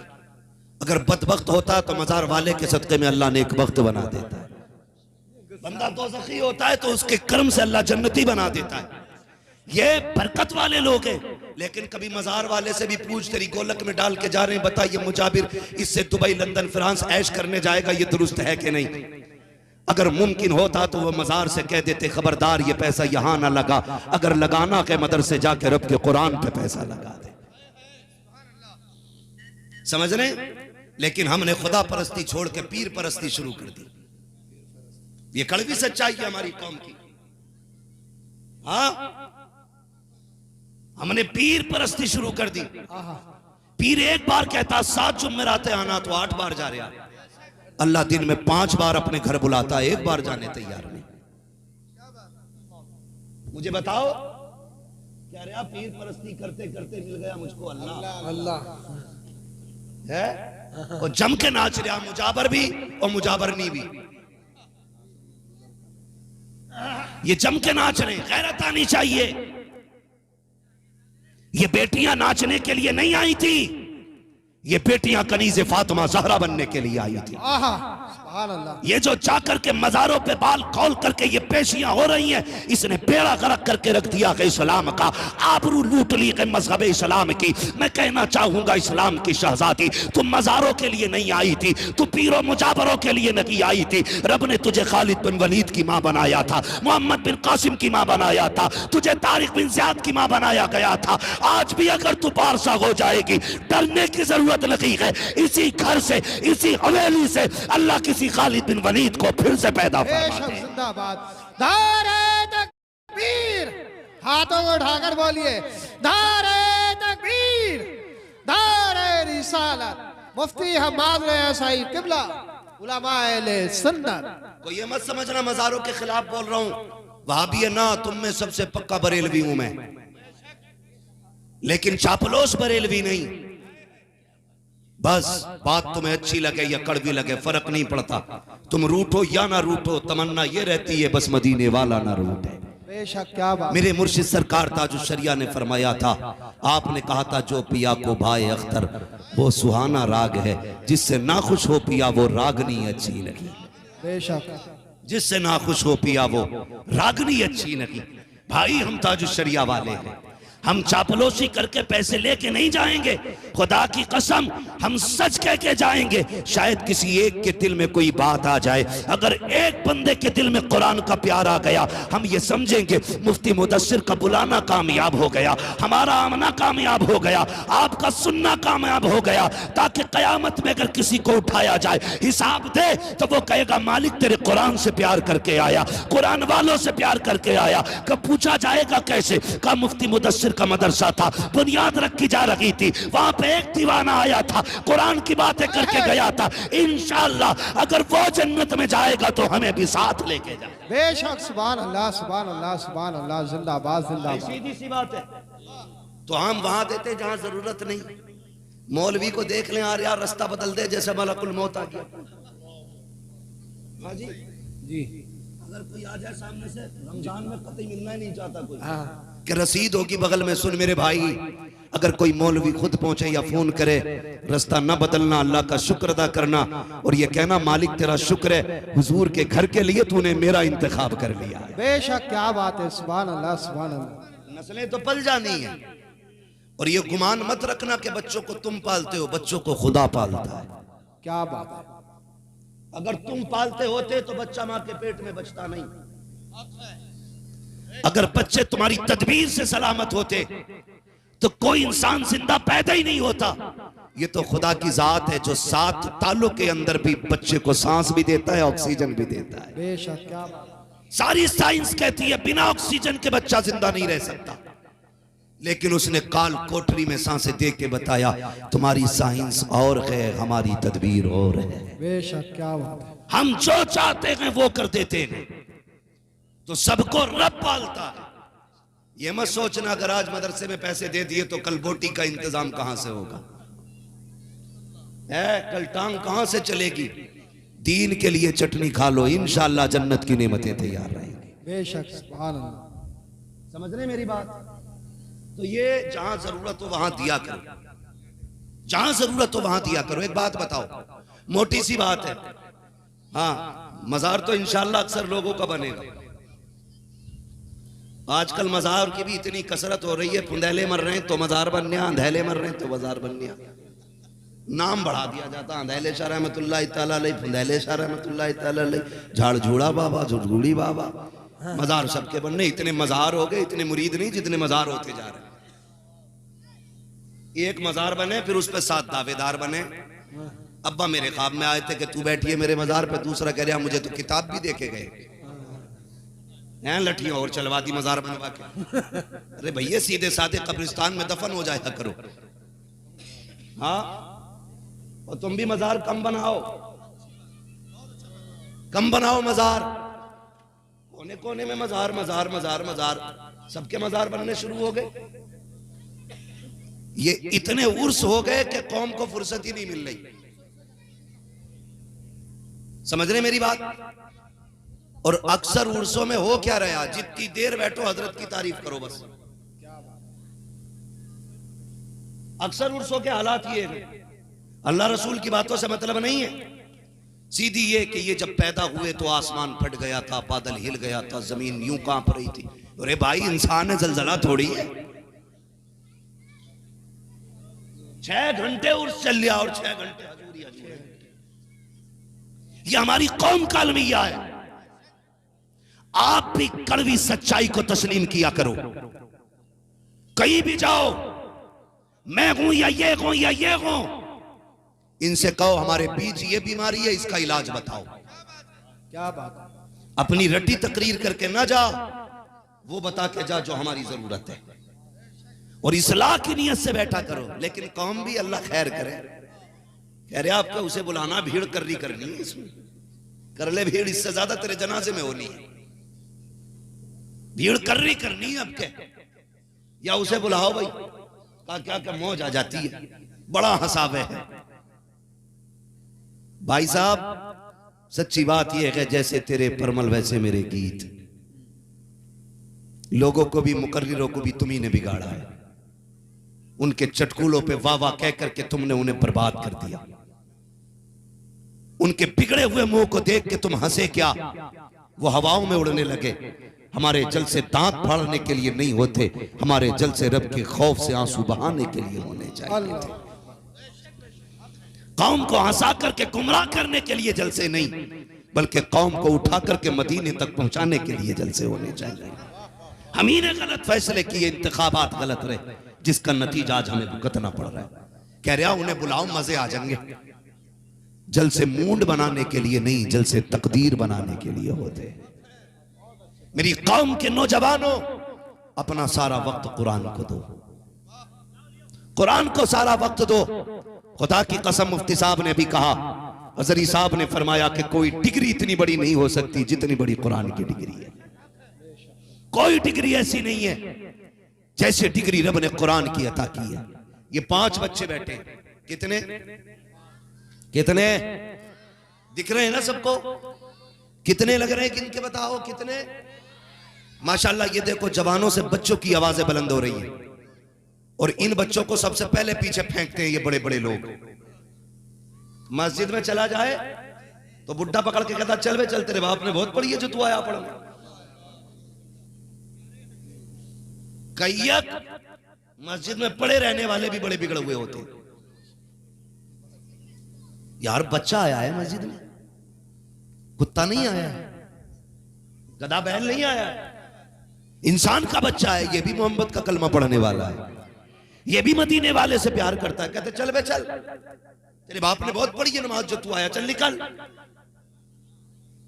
अगर बदबख्त होता है तो मजार वाले के सदके में अल्लाह ने एक वक्त बना देता है। बंदा दोज़खी होता है तो उसके कर्म से अल्लाह जन्नती बना देता है। ये बरकत वाले लोग हैं। लेकिन कभी मजार वाले से भी पूछ, तेरी गोलक में डाल के जा रहे हैं, बता ये मुजाबिर इससे दुबई लंदन फ्रांस ऐश करने जाएगा, ये दुरुस्त है कि नहीं? अगर मुमकिन होता तो वह मजार से कह देते खबरदार ये पैसा यहां ना लगा, अगर लगाना के मदरसे जाके रब के कुरान पे पैसा लगा दे। समझ रहे? लेकिन हमने खुदा परस्ती छोड़ के पीर परस्ती शुरू कर दी। ये कड़वी सच्चाई है हमारी कौम की। हाँ, हमने पीर परस्ती शुरू कर दी। पीर एक बार कहता 7 जुम्मेराते आना तो 8 बार जा रहा, अल्लाह दिन में 5 बार अपने घर बुलाता, एक बार जाने तैयार नहीं। मुझे बताओ क्या रे, पीर परस्ती करते करते मिल गया मुझको अल्लाह अल्लाह है, और जम के नाच रहा, मुजाबर भी और मुजाबरनी भी, ये जम के नाच रहे। गैरत आनी चाहिए। ये बेटियां नाचने के लिए नहीं आई थी, ये बेटियां कनीज़े फातिमा ज़हरा बनने के लिए आई थी। सुभान अल्लाह। ये जो जाकर के मजारों पे बाल खोल करके ये पेशियां हो रही हैं, इसने बेड़ा गर्क करके रख दिया है इस्लाम का, आबरू लूट ली है मजहब इस्लाम की। मैं कहना चाहूंगा इस्लाम की शहजादी, तुम मजारों के लिए नहीं आई थी, तू पीरों मुजाबरों के लिए नहीं आई थी। रब ने तुझे खालिद बिन वलीद की माँ बनाया था, मोहम्मद बिन कासिम की माँ बनाया था, तुझे तारिक बिन ज़ियाद की माँ बनाया गया था। आज भी अगर तू पारसा हो जाएगी, डरने की जरूरत नहीं है। इसी घर से, इसी हवेली से अल्लाह किसी खालिद बिन वलीद को फिर से पैदा फरमा दे। जिंदाबाद। नारे तकबीर, हाथों को उठाकर बोलिए नारे तकबीर, नारे रिसालत। मुफ्ती हम्माद रज़ा साहिब किबला, उलमाए अहले सुन्नत। को ये मत समझना मजारों के खिलाफ बोल रहा हूं, वहाबी है ना, तुम में सबसे पक्का बरेलवी हूं मैं, लेकिन चापलोस बरेलवी नहीं। बस बात तुम्हें अच्छी लगे या कड़वी लगे फर्क नहीं पड़ता, तुम रूठो या ना रूठो, तमन्ना ये रहती है बस मदीने वाला ना रूठे। बेशक, क्या बात। मेरे मुर्शिद सरकार ताजुश शरिया ने फरमाया था, आपने कहा था जो पिया को भाई अख्तर वो सुहाना राग है, जिससे ना खुश हो पिया वो रागनी अच्छी लगी। बेशक। जिससे नाखुश हो पिया वो रागनी अच्छी नहीं। भाई हम ताजुश्शरिया वाले हैं, हम चापलूसी करके पैसे लेके नहीं जाएंगे, खुदा की कसम हम सच कह के जाएंगे। शायद किसी एक के दिल में कोई बात आ जाए, अगर एक बंदे के दिल में कुरान का प्यार आ गया, हम ये समझेंगे मुफ्ती मुदस्सिर का बुलाना कामयाब हो गया, हमारा आमना कामयाब हो गया, आपका सुनना कामयाब हो गया, ताकि कयामत में अगर किसी को उठाया जाए हिसाब दे तो वो कहेगा मालिक तेरे कुरान से प्यार करके आया, कुरान वालों से प्यार करके आया। कब पूछा जाएगा कैसे? का मुफ्ती मुदस्सिर का मदरसा था, बुनियाद रखी जा रही थी, वहां पे एक दीवाना आया था, कुरान की बातें करके गया था। इंशाअल्लाह अगर वो जन्नत में जाएगा तो हमें भी साथ लेके जाए। बेशक, सुभान अल्लाह, सुभान अल्लाह, सुभान अल्लाह, जिंदाबाद जिंदाबाद। सीधी सी बात है। तो हम वहां देते जहां जरूरत नहीं। मौलवी को देख लें यार, रास्ता बदल दे जैसे मलकुल मौत आ गया। हाँ जी जी, अगर कोई आ जाए सामने से, रमजान में कतई मिलना ही नहीं चाहता कोई, कि रसीद होगी बगल में, सुन मेरे भाई, अगर कोई मौलवी खुद पहुंचे या फोन करे, रास्ता न बदलना, अल्लाह का शुक्र अदा करना और ये कहना मालिक तेरा शुक्र है हुजूर के घर के लिए तूने मेरा इंतखाब कर लिया। बेशक, क्या बात है, सुभान अल्लाह, सुभान अल्लाह। नस्लें तो पल जानी है, और ये गुमान मत रखना कि बच्चों को तुम पालते हो, बच्चों को खुदा पालता है। क्या बात है। अगर तुम पालते होते तो बच्चा मां के पेट में बचता नहीं। अगर बच्चे तुम्हारी तदबीर से सलामत होते तो कोई इंसान जिंदा पैदा ही नहीं होता। ये तो खुदा की जात है जो 7 तालों के अंदर भी बच्चे को सांस भी देता है, ऑक्सीजन भी देता है। बेशक, क्या बात। सारी साइंस कहती है बिना ऑक्सीजन के बच्चा जिंदा नहीं रह सकता, लेकिन उसने काल कोठरी में सांसें दे के बताया तुम्हारी साइंस और है, हमारी तदबीर और है। बेशक, क्या बात है। हम जो चाहते हैं वो कर देते हैं, तो सबको रब पालता है। ये मत सोचना अगर आज मदरसे में पैसे दे दिए तो कल बोटी का इंतजाम कहां से होगा, कल टांग कहां से चलेगी। दीन के लिए चटनी खा लो, इंशाअल्लाह जन्नत की नेमतें तैयार रहेंगी। बेशक, सुभान अल्लाह। समझ रहे मेरी बात? तो ये जहां जरूरत हो वहां दिया करो, जहां जरूरत हो वहां दिया करो। एक बात बताओ, मोटी सी बात है, हाँ मजार तो इंशाअल्लाह अक्सर लोगों का बनेगा। आजकल मजार की भी इतनी कसरत हो रही है, फुंदैले मर रहे हैं तो मजार बनने, अंधेले मर रहे हैं तो मजार बनने, नाम बढ़ा दिया जाता। अंधेले शाह रहमतुल्लाह तआला अलैह, फुंदैले शाह रहमतुल्लाह तआला अलैह, झाड़झूड़ा बाबा, झुड़झूड़ी बाबा, मजार सबके बनने। इतने मजार हो गए, इतने मुरीद नहीं जितने मजार होते जा रहे हैं। एक मजार बने फिर उस पर 7 दावेदार बने। अब्बा मेरे ख्वाब में आए थे कि तू बैठिए मेरे मजार पे, दूसरा कह रहा मुझे तो किताब भी देके गए हैं, लठियां और चलवा दी मजार बनवा के। अरे भैया सीधे साधे कब्रिस्तान में दफन हो जाया करो। हाँ, और तुम भी मजार कम बनाओ, कम बनाओ मजार। कोने कोने में मजार मजार मजार मजार, सबके मजार बनने शुरू हो गए। ये इतने उर्स हो गए कि कौम को फुर्सत ही नहीं मिल रही। समझ रहे मेरी बात? और अक्सर उर्सों में हो क्या रहा, जितनी देर बैठो हजरत की तारीफ करो बस। अक्सर उर्सों के हालात ये हैं, अल्लाह रसूल की बातों से मतलब नहीं है, सीधी ये कि ये जब पैदा हुए तो आसमान फट गया था, बादल हिल गया था, जमीन यूं कांप रही थी। अरे भाई इंसान है, जलजला थोड़ी है। 6 घंटे उर्स चल लिया और 6 घंटे हजूरी हजूरी। ये हमारी कौम का अलमिया है। आप भी कड़वी सच्चाई को तस्लीम किया करो। कहीं भी जाओ, मैं हूं या ये हूं या ये हूं, इनसे कहो हमारे बीच ये बीमारी है, इसका इलाज बताओ। क्या बात। अपनी रट्टी तकरीर करके ना जा, वो बता के जा जो हमारी जरूरत है, और इस्लाह की नियत से बैठा करो। लेकिन कौम भी अल्लाह खैर करे, कह रहे आपका उसे बुलाना, भीड़ करनी है, इसमें कर ले भीड़, इससे ज्यादा तेरे जनाजे में होनी है। भीड़ करनी है अब क्या, या उसे बुलाओ भाई, क्या क्या मौज आ जाती है, बड़ा हंसावे है। भाई साहब सच्ची बात यह है जैसे तेरे परमल वैसे मेरे गीत, लोगों को भी मुकर्रिरों को भी तुम्ही ने बिगाड़ा है। उनके चटकुलों पे वाह वाह कह करके तुमने उन्हें बर्बाद कर दिया। उनके बिगड़े हुए मुंह को देख के तुम हंसे क्या, वो हवाओं में उड़ने लगे। हमारे जलसे दांत फाड़ने के लिए नहीं होते, हमारे जलसे रब के खौफ से आंसू बहाने के लिए होने चाहिए थे। कौम को हंसा करके गुमराह करने के लिए जलसे नहीं, बल्कि कौम को उठा करके मदीने तक पहुंचाने के लिए जलसे होने चाहिए। हम ही ने गलत फैसले किए, इंतखाबात गलत रहे, जिसका नतीजा आज हमें भुगतना पड़ रहा है। कह रहा उन्हें बुलाओ, मजे आ जाएंगे। जलसे मूड बनाने के लिए नहीं, जलसे तकदीर बनाने के लिए होते। मेरी कौम के नौजवानों, अपना सारा वक्त कुरान को दो, कुरान को सारा वक्त दो। खुदा की कसम, मुफ्ती साहब ने भी कहा, हजरी साहब ने फरमाया कि कोई डिग्री इतनी बड़ी नहीं हो सकती जितनी बड़ी कुरान की डिग्री है। कोई डिग्री ऐसी नहीं है जैसे डिग्री रब ने कुरान की अता की है। ये 5 बच्चे बैठे, कितने कितने दिख रहे हैं ना सबको? कितने लग रहे हैं किनके बताओ कितने? माशाल्लाह, ये देखो जवानों से बच्चों की आवाजें बुलंद हो रही हैं, और इन बच्चों को सबसे पहले पीछे फेंकते हैं ये बड़े बड़े लोग। मस्जिद में चला जाए तो बुड्ढा पकड़ के कहता चल बे चल, तेरे बाप ने बहुत पढ़ी है जो तू आया पढ़। कैयक मस्जिद में पड़े रहने वाले भी बड़े बिगड़े हुए होते हैं। यार बच्चा आया है मस्जिद में, कुत्ता नहीं आया है, गधा बैल नहीं आया है, इंसान का बच्चा है। ये भी मोहम्मद का कलमा पढ़ने वाला है, ये भी मदीने वाले से प्यार करता है। कहते चल बे चल, तेरे बाप ने बहुत पढ़ी है नमाज जो तू आया, चल निकल।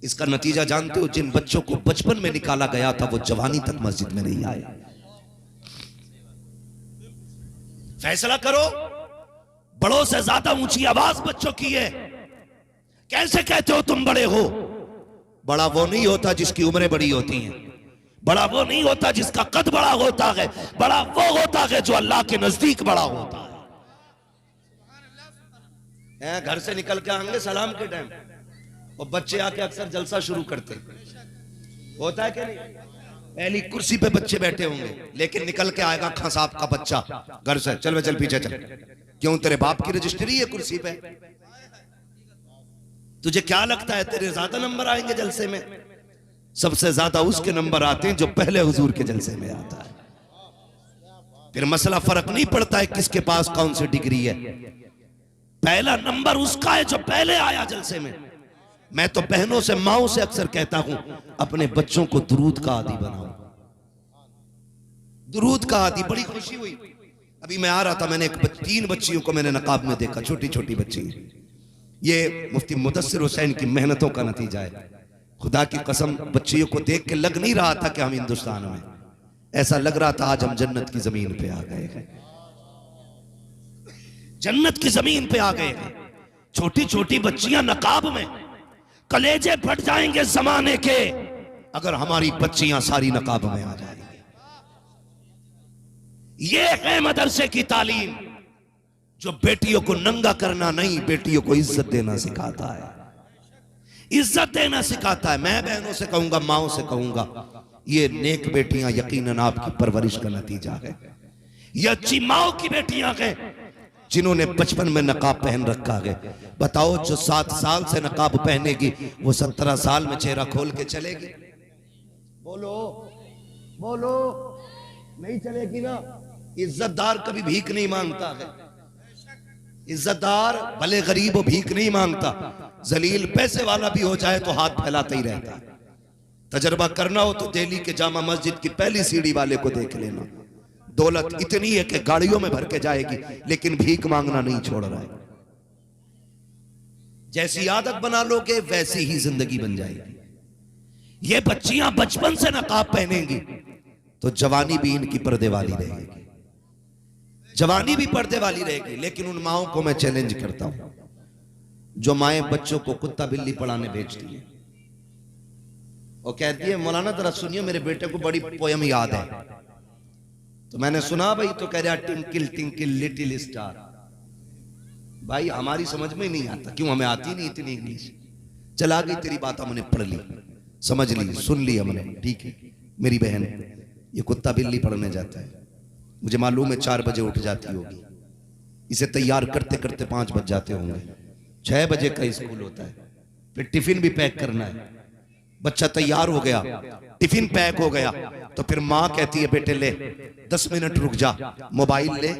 इसका नतीजा जानते हो? जिन बच्चों को बचपन में निकाला गया था वो जवानी तक मस्जिद में नहीं आए। फैसला करो, बड़ों से ज्यादा ऊंची आवाज बच्चों की है। कैसे कहते हो तुम बड़े हो? बड़ा वो नहीं होता जिसकी उम्रें बड़ी होती हैं, बड़ा वो नहीं होता जिसका कद बड़ा होता है, बड़ा वो होता है जो अल्लाह के नजदीक बड़ा होता है। घर से निकल के आएंगे सलाम के टाइम, और बच्चे आके अक्सर जलसा शुरू करते, होता है क्या नहीं? पहली कुर्सी पे बच्चे बैठे होंगे, लेकिन निकल के आएगा खां साहब का बच्चा घर से, चल चल पीछे चल। क्यों? तेरे बाप की रजिस्ट्री है कुर्सी पे। तुझे क्या लगता है तेरे ज्यादा नंबर आएंगे जलसे में? सबसे ज्यादा उसके नंबर आते हैं जो पहले हुजूर के जलसे में आता है। फिर मसला फर्क नहीं पड़ता है किसके पास कौन सी डिग्री है, पहला नंबर उसका है जो पहले आया जलसे में। मैं तो बहनों से, माओं से अक्सर कहता हूं, अपने बच्चों को दुरूद का आदी बनाओ, दुरूद का आदी। बड़ी खुशी हुई, अभी मैं आ रहा था, मैंने 3 बच्चियों को मैंने नकाब में देखा, छोटी छोटी बच्ची। ये मुफ्ती मुदस्सिर हुसैन की मेहनतों का नतीजा है। खुदा की कसम, बच्चियों को देख के लग नहीं रहा था कि हम हिंदुस्तान में, ऐसा लग रहा था आज हम जन्नत की जमीन पे आ गए हैं, जन्नत की जमीन पे आ गए हैं। छोटी छोटी बच्चियां नकाब में, कलेजे फट जाएंगे जमाने के अगर हमारी बच्चियां सारी नकाब में आ जाएंगी। ये है मदरसे की तालीम, जो बेटियों को नंगा करना नहीं, बेटियों को इज्जत देना सिखाता है, इज्जत देना सिखाता है। मैं बहनों से कहूंगा, माओं से कहूंगा, ये नेक बेटियां यकीनन आपकी परवरिश का नतीजा है। ये अच्छी माओं की बेटियां हैं जिन्होंने बचपन में नकाब पहन रखा है। बताओ, जो 7 साल से नकाब पहनेगी वो 17 साल में चेहरा खोल के चलेगी? बोलो बोलो, नहीं चलेगी ना। इज्जतदार कभी भीख नहीं मांगता है, इज्जतदार भले गरीब हो भीख नहीं मांगता, जलील पैसे वाला भी हो जाए तो हाथ फैलाता ही रहता है। तजर्बा करना हो तो दिल्ली के जामा मस्जिद की पहली सीढ़ी वाले को देख लेना, दौलत इतनी है कि गाड़ियों में भर के जाएगी, लेकिन भीख मांगना नहीं छोड़ रहा है। जैसी आदत बना लोगे वैसी ही जिंदगी बन जाएगी। ये बच्चियां बचपन से नकाब पहनेंगी तो जवानी भी इनकी पर्दे वाली रहेगी, जवानी भी पर्दे वाली रहेगी। लेकिन उन माओं को मैं चैलेंज करता हूं जो माएं बच्चों को कुत्ता बिल्ली पढ़ाने भेजती है, वो कहती है मौलाना जरा सुनिए, मेरे बेटे को बड़ी पोयम याद है। तो मैंने सुना भाई, तो कह रहा टिंकल टिंकल लिटिल स्टार। भाई हमारी समझ में नहीं आता, क्यों? हमें आती नहीं इतनी इंग्लिश। चला गई तेरी बात, हमने पढ़ ली, समझ ली, सुन ली हमने, ठीक है। मेरी बहन ये कुत्ता बिल्ली पढ़ने जाता है, मुझे मालूम है 4 बजे उठ जाती होगी, इसे तैयार करते करते 5 बज जाते होंगे, 6 बजे का स्कूल होता है, फिर टिफिन भी पैक करना है, बच्चा तैयार हो गया, टिफिन पैक हो गया, तो फिर माँ कहती है बेटे ले 10 मिनट रुक जा, मोबाइल ले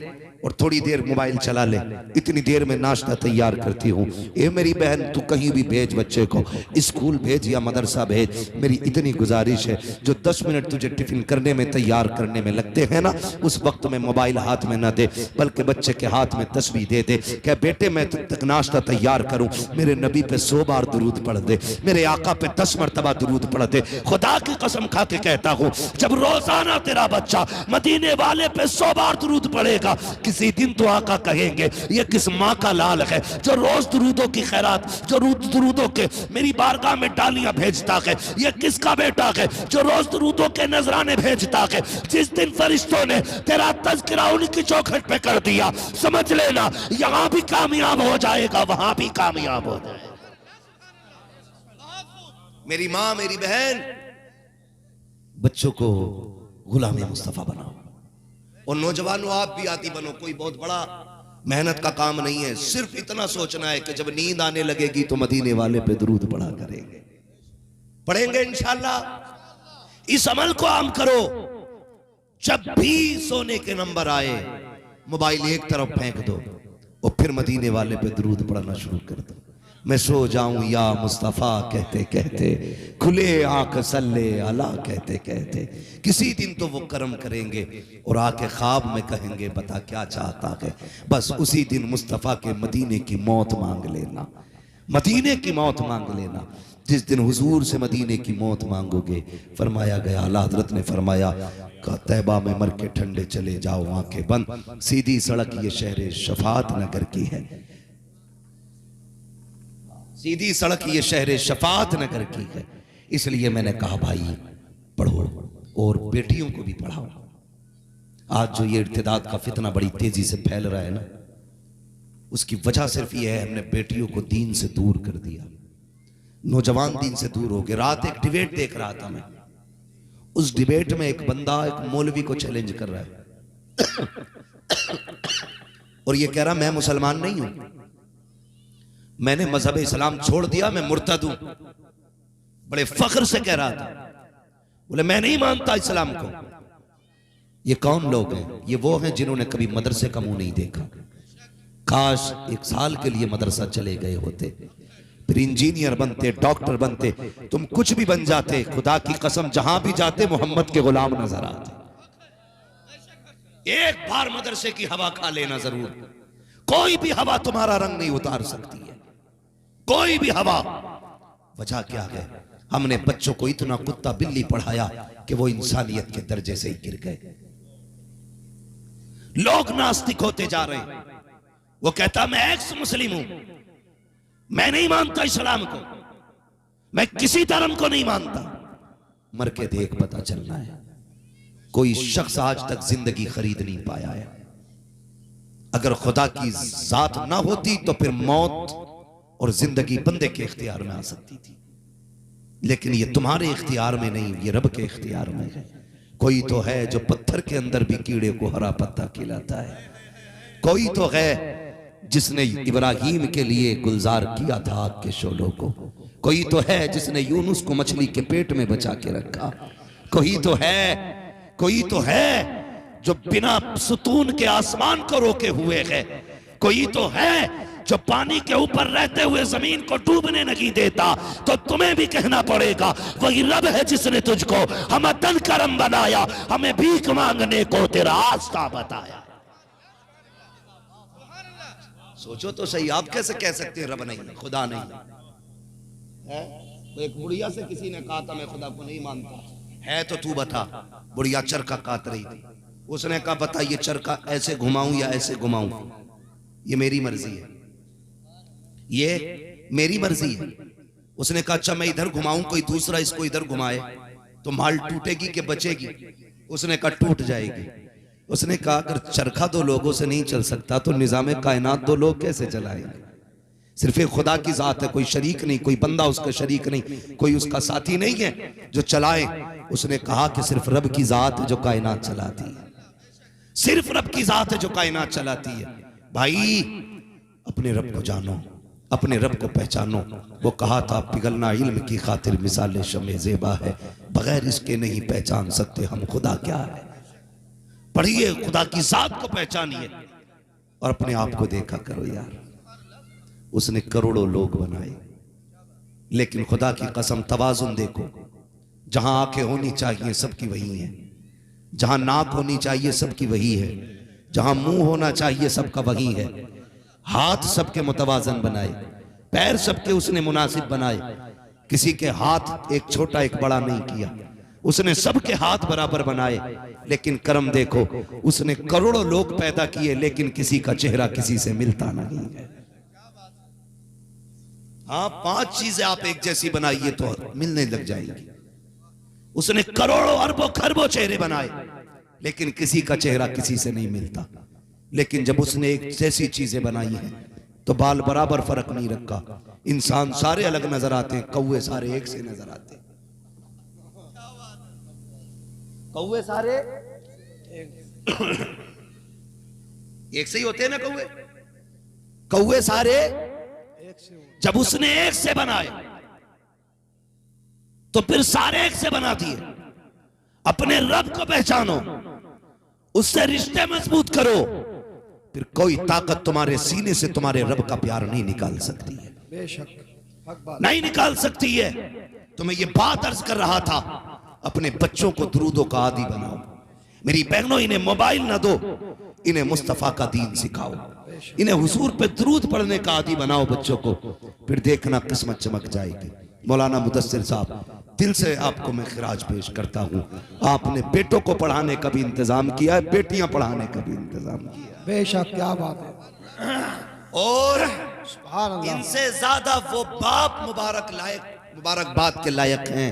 और थोड़ी देर मोबाइल चला ले, इतनी देर में नाश्ता तैयार करती हूँ। ए मेरी बहन, तू कहीं भी भेज बच्चे को, स्कूल भेज या मदरसा भेज, मेरी इतनी गुजारिश है जो 10 मिनट तुझे टिफिन करने में तैयार करने में लगते हैं ना, उस वक्त में मोबाइल हाथ में ना दे, बल्कि बच्चे के हाथ में तस्बीह दे दे। क्या बेटे मैं तब तक नाश्ता तैयार करूं, मेरे नबी पे 100 बार दुरूद पढ़ दे, मेरे आका पे 10 मरतबा दुरूद पढ़ दे। खुदा की कसम खा के कहता हूं, जब रोजाना तेरा बच्चा मदीने वाले पे 100 बार दुरूद पढ़ेगा, किसी दिन तो आका कहेंगे ये किस माँ का लाल है जो रोज दुरूदों की खैरात, जो रोज दुरूदों के मेरी बारगाह में डालियां भेजता है, ये किसका बेटा है जो रोज दुरूदों के नजराने भेजता है। जिस दिन फरिश्तों ने तेरा तज़किरा उनकी चौखट पे कर दिया, समझ लेना यहां भी कामयाब हो जाएगा, वहां भी कामयाब हो जाएगा। मेरी माँ, मेरी बहन, बच्चों को गुलाम मुस्तफा बनाओ, और नौजवानों आप भी आती बनो। कोई बहुत बड़ा मेहनत का काम नहीं है, सिर्फ इतना सोचना है कि जब नींद आने लगेगी तो मदीने वाले पे दुरूद पढ़ा करेंगे, पढ़ेंगे इंशाअल्लाह। इस अमल को आम करो, जब भी सोने के नंबर आए मोबाइल एक तरफ फेंक दो और फिर मदीने वाले पे दुरूद पढ़ना शुरू कर दो। मैं सो जाऊं या मुस्तफा कहते कहते, खुले आंख सल्ले अला कहते कहते, किसी दिन तो वो कर्म करेंगे और आके ख्वाब में कहेंगे बता क्या चाहता है। बस उसी दिन मुस्तफा के मदीने की मौत मांग लेना, मदीने की मौत मांग लेना। जिस दिन हुजूर से मदीने की मौत मांगोगे, फरमाया गया, आला हजरत ने फरमाया का तैबा में मर के ठंडे चले जाओ, आंखें बंद, सीधी सड़क ये शहर शफात नगर की है, सीधी सड़क ये शहर शफात नगर की है। इसलिए मैंने कहा भाई पढ़ो और बेटियों को भी पढ़ाओ। आज जो ये इर्तिदाद का फितना बड़ी तेजी से फैल रहा है ना, उसकी वजह सिर्फ ये है हमने बेटियों को दीन से दूर कर दिया, नौजवान दीन से दूर हो गए। रात एक डिबेट देख रहा था मैं, उस डिबेट में एक बंदा एक मौलवी को चैलेंज कर रहा है और ये कह रहा मैं मुसलमान नहीं हूं, मैंने मजहब इस्लाम छोड़ दिया, मैं मुर्तद हूं। बड़े फख्र से कह रहा था, बोले मैं नहीं मानता इस्लाम को। ये कौन लोग हैं? ये वो हैं जिन्होंने कभी मदरसे का मुंह नहीं देखा। काश 1 साल के लिए मदरसा चले गए होते, फिर इंजीनियर बनते, डॉक्टर बनते, तुम कुछ भी बन जाते। खुदा की कसम जहां भी जाते मोहम्मद के गुलाम नजर आते। एक बार मदरसे की हवा खा लेना जरूर, कोई भी हवा तुम्हारा रंग नहीं उतार सकती है, कोई भी हवा। वजह क्या है? हमने बच्चों को इतना कुत्ता बिल्ली पढ़ाया कि वो इंसानियत के दर्जे से ही गिर गए। लोग नास्तिक होते जा रहे हैं। वो कहता मैं एक्स मुस्लिम हूं, मैं नहीं मानता इस्लाम को, मैं किसी धर्म को नहीं मानता। मर के देख, पता चलना है। कोई शख्स आज तक जिंदगी खरीद नहीं पाया है। अगर खुदा की जात ना होती तो फिर मौत और जिंदगी बंदे के इख्तियार में आ सकती थी, लेकिन ये तुम्हारे इख्तियार में नहीं, ये रब के इख्तियार में है। कोई तो है जो पत्थर के अंदर भी कीड़े को हरा पत्ता खिलाता है। कोई तो है जिसने इब्राहीम के लिए गुलजार किया था आग के शोलों को। कोई तो है जिसने यूनुस को मछली के पेट में बचा के रखा। कोई तो है जो बिना सुतून के आसमान को रोके हुए है। कोई तो है जो पानी के ऊपर रहते हुए जमीन को डूबने नहीं देता। तो तुम्हें भी कहना पड़ेगा वही रब है जिसने तुझको हमतन करम बनाया, हमें भीख मांगने को तेरा रास्ता बताया। सोचो तो सही, आप कैसे कह सकते हैं रब नहीं, खुदा नहीं है? तो एक बुढ़िया से किसी ने कहा था मैं खुदा को नहीं मानता, है तो तू बता। बुढ़िया चरखा काट रही थी, उसने कहा बता ये चरखा ऐसे घुमाऊं या ऐसे घुमाऊं? ये मेरी मर्जी है, ये मेरी मर्जी है। उसने कहा अच्छा मैं इधर घुमाऊं, कोई दूसरा इसको इधर घुमाए तो माल टूटेगी कि बचेगी? उसने कहा टूट जाएगी। उसने कहा अगर चरखा 2 लोगों से नहीं चल सकता तो निजाम कायनात 2 लोग कैसे चलाएंगे? सिर्फ एक खुदा की जात है, कोई शरीक नहीं, कोई बंदा उसका शरीक नहीं, कोई उसका साथी नहीं है जो चलाए। उसने कहा कि सिर्फ रब की जात है जो कायनात चलाती है, सिर्फ रब की जात है जो कायनात चलाती है। भाई अपने रब को जानो, अपने रब को पहचानो। वो कहा था पिघलना इल्म की खातिर मिसाल शमे ज़ेबा है, बगैर इसके नहीं पहचान सकते हम खुदा क्या है। पढ़िए, खुदा की जात को पहचानिए और अपने आप को देखा करो यार। उसने करोड़ों लोग बनाए, लेकिन खुदा की कसम तवाजुन देखो, जहां आंखें होनी चाहिए सबकी वही है, जहां नाक होनी चाहिए सबकी वही है, जहां मुंह होना चाहिए सबका वही है। हाथ सबके मुतवाजन बनाए, पैर सबके उसने मुनासिब बनाए, किसी के हाथ एक छोटा एक बड़ा नहीं किया, उसने सबके हाथ बराबर बनाए। लेकिन कर्म देखो, उसने करोड़ों लोग पैदा किए, लेकिन किसी का चेहरा किसी से मिलता नहीं है। हाँ, 5 चीजें आप एक जैसी बनाइए तो मिलने लग जाएंगी। उसने करोड़ों अरबों खरबों चेहरे बनाए, लेकिन किसी का चेहरा किसी से नहीं मिलता। लेकिन जब उसने एक जैसी चीजें बनाई हैं तो बाल बराबर फर्क नहीं रखा। इंसान सारे अलग नजर आते हैं, कौवे सारे एक से नजर आते हैं। कौवे सारे एक से ही होते हैं ना कौवे। कौवे सारे जब उसने एक से बनाए तो फिर सारे एक से बना दिए। अपने रब को पहचानो, उससे रिश्ते मजबूत करो, फिर कोई ताकत तुम्हारे सीने से तुम्हारे रब का प्यार नहीं निकाल सकती है। बेशक नहीं निकाल सकती है। तो मैं ये बात अर्ज कर रहा था, अपने बच्चों को दुरूदों का आदी बनाओ। मेरी बहनों, इन्हें मोबाइल ना दो, इन्हें मुस्तफा का दीन सिखाओ, इन्हें हुजूर पे दुरूद पढ़ने का आदी बनाओ बच्चों को, फिर देखना किस्मत चमक जाएगी। मौलाना मुदस्सिर साहब, दिल से आपको मैं खिराज पेश करता हूँ। आपने बेटों को पढ़ाने का भी इंतजाम किया है, बेटियां पढ़ाने का भी इंतजाम किया है। बेशक, क्या बात है। और सुभान अल्लाह। इनसे ज्यादा वो बाप मुबारकबाद के लायक हैं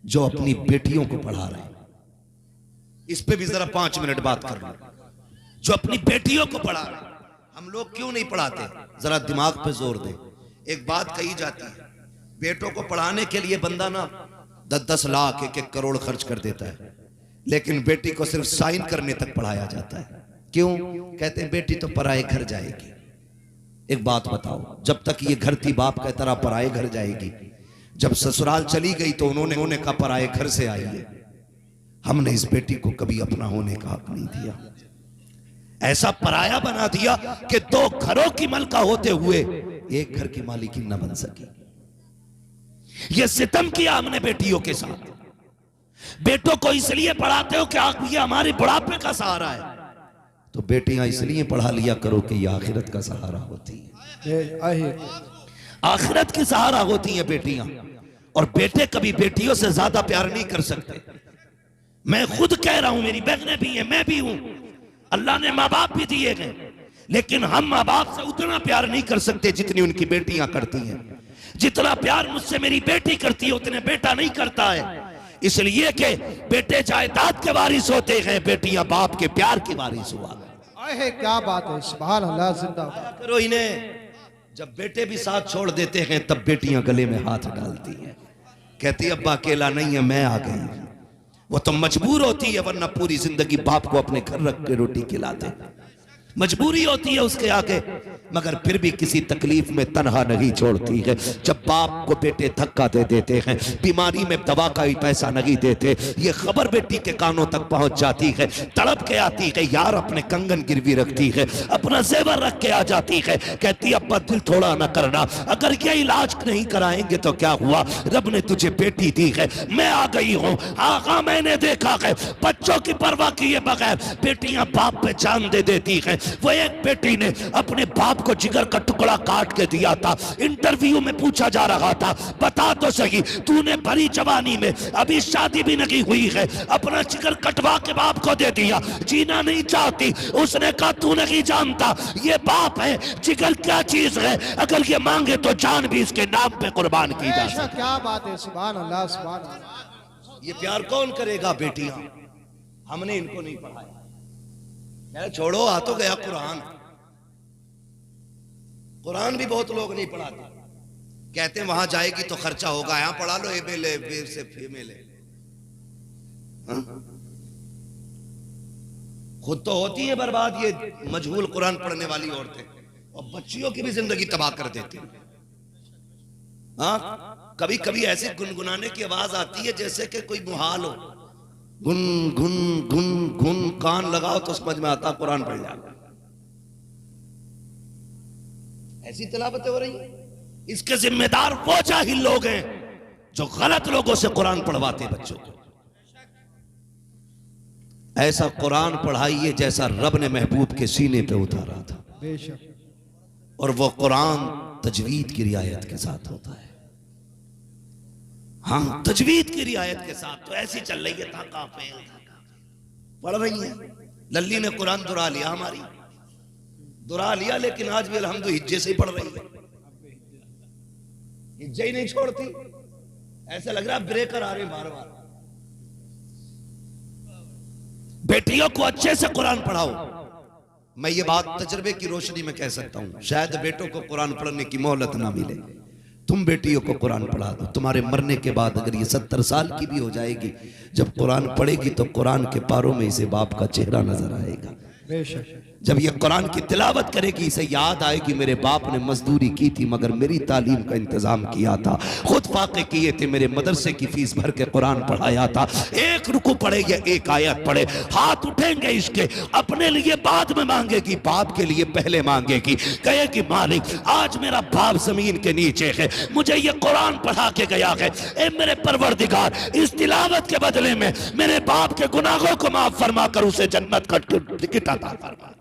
जो अपनी बेटियों को पढ़ा रहे हैं। इस पे भी जरा 5 मिनट बात कर लो। जो अपनी बेटियों को पढ़ा रहे हैं, हम लोग क्यों नहीं पढ़ाते? जरा दिमाग पे जोर दे। एक बात कही जाती है, बेटों को पढ़ाने के लिए बंदा ना 10-10 लाख 1-1 करोड़ खर्च कर देता है, लेकिन बेटी को सिर्फ साइन करने तक पढ़ाया जाता है। क्यों? कहते हैं बेटी तो पराए घर जाएगी। एक बात बताओ, जब तक ये घर थी बाप का तरह पराए घर जाएगी। जब ससुराल चली गई तो उन्होंने कहा पराए घर से आई है। हमने इस बेटी को कभी अपना होने का हक नहीं दिया। ऐसा पराया बना दिया कि 2 घरों की मलका होते हुए एक घर की मालिकी न बन सकी। ये सितम किया हमने बेटियों के साथ। बेटों को इसलिए पढ़ाते हो कि ये हमारे बुढ़ापे का सहारा है, तो बेटियां इसलिए पढ़ा लिया करो कि ये आखिरत का सहारा होती है। आखिरत की सहारा होती हैं बेटियां। और बेटे कभी बेटियों से ज्यादा प्यार नहीं कर सकते। मैं खुद कह रहा हूं, मेरी बहनें भी हैं, मैं भी हूं। अल्लाह ने माँ बाप भी दिए हैं, लेकिन हम माँ बाप से उतना प्यार नहीं कर सकते जितनी उनकी बेटियां करती हैं। जितना प्यार मुझसे मेरी बेटी करती है उतने बेटा नहीं करता है। इसलिए कि बेटे जायदाद के वारिस होते हैं, बेटियां बाप के प्यार की वारिस हुआ। क्या बात है। सुभान अल्लाह, जिंदाबाद करो इन्हें। जब बेटे भी साथ छोड़ देते हैं तब बेटियां गले में हाथ डालती हैं, कहती अब्बा अकेला नहीं है, मैं आ गई। वो तो मजबूर होती है, वरना पूरी जिंदगी बाप को अपने घर रख के रोटी खिलाते। मजबूरी होती है उसके आगे, मगर फिर भी किसी तकलीफ में तनहा नहीं छोड़ती है। जब बाप को बेटे धक्का दे देते हैं, बीमारी में दवा का ही पैसा नहीं देते, ये खबर बेटी के कानों तक पहुंच जाती है। तड़प के आती है, यार अपने कंगन गिरवी रखती है, अपना जेवर रख के आ जाती है, कहती अब्बा दिल थोड़ा ना करना, अगर ये इलाज नहीं कराएंगे तो क्या हुआ, रब ने तुझे बेटी दी है, मैं आ गई हूँ। आगा मैंने देखा है बच्चों की परवाह किए बगैर बेटियां बाप पे जान दे देती है। वो एक बेटी ने अपने बाप को जिगर का टुकड़ा काट के दिया था। इंटरव्यू में पूछा जा रहा था, बता तो सही तूने भरी जवानी में, अभी शादी भी नहीं हुई है, अपना जिगर कटवा के बाप को दे दिया, जीना नहीं चाहती। उसने कहा तू नहीं जानता ये बाप है, जिगर क्या चीज है, अगर ये मांगे तो जान भी इसके नाम पे कुर्बान की जा सकती। क्या बात है। सुभान अल्लाह, सुभान अल्लाह। ये प्यार कौन करेगा? बेटियां। हमने इनको नहीं पढ़ाया। छोड़ो, आ तो गया कुरान। कुरान भी बहुत लोग नहीं पढ़ाते, कहते हैं वहां जाएगी तो खर्चा होगा, यहां पढ़ा लो ए से फीमेल है। खुद तो होती है बर्बाद ये मजहूल कुरान पढ़ने वाली औरतें, और बच्चियों की भी जिंदगी तबाह कर देते हैं। हाँ, कभी कभी ऐसे गुनगुनाने की आवाज आती है जैसे कि कोई मुहाल हो, गुन गुन गुन गुन, कान लगाओ तो समझ में आता कुरान पढ़ जाओ। ऐसी तिलावतें हो रही है। इसके जिम्मेदार वो जाहिल लोग हैं जो गलत लोगों से कुरान पढ़वाते बच्चों को। ऐसा कुरान पढ़ाइए जैसा रब ने महबूब के सीने पे उतारा था, और वो कुरान तजवीद की रियायत के साथ होता है। हाँ, तजवीद की रियायत के साथ। तो ऐसी चल रही है, था पढ़ रही है। लल्ली ने कुरान दुरा लिया, हमारी दुरा लिया, लेकिन आज भी अल्हम्दुलिल्लाह हिज्जे से ही पढ़ रही है। हिज्जे ही नहीं छोड़ती। ऐसा लग रहा है ब्रेकर आ रहे बार बार। बेटियों को अच्छे से कुरान पढ़ाओ। मैं ये बात तजर्बे की रोशनी में कह सकता हूं, शायद बेटों को कुरान पढ़ने की मोहलत ना मिले। तुम बेटियों को कुरान पढ़ा दो। तुम्हारे मरने के बाद अगर ये 70 साल की भी हो जाएगी, जब कुरान पढ़ेगी तो कुरान के पारों में इसे बाप का चेहरा नजर आएगा। जब ये कुरान की तिलावत करेगी, इसे याद आएगी मेरे बाप ने मजदूरी की थी मगर मेरी तालीम का इंतजाम किया था, खुद फाके किए थे, मेरे मदरसे की फीस भर के कुरान पढ़ाया था। एक रुकू पढ़े या एक आयत पढ़े, हाथ उठेंगे इसके, अपने लिए बाद में मांगेगी, बाप के लिए पहले मांगेगी। कहेगी मालिक आज मेरा बाप जमीन के नीचे है, मुझे ये कुरान पढ़ा के गया है, ए मेरे परवरदिगार इस तिलावत के बदले में मेरे बाप के गुनाहों को माफ फरमा कर उसे जन्नत का टिकट अता फरमा।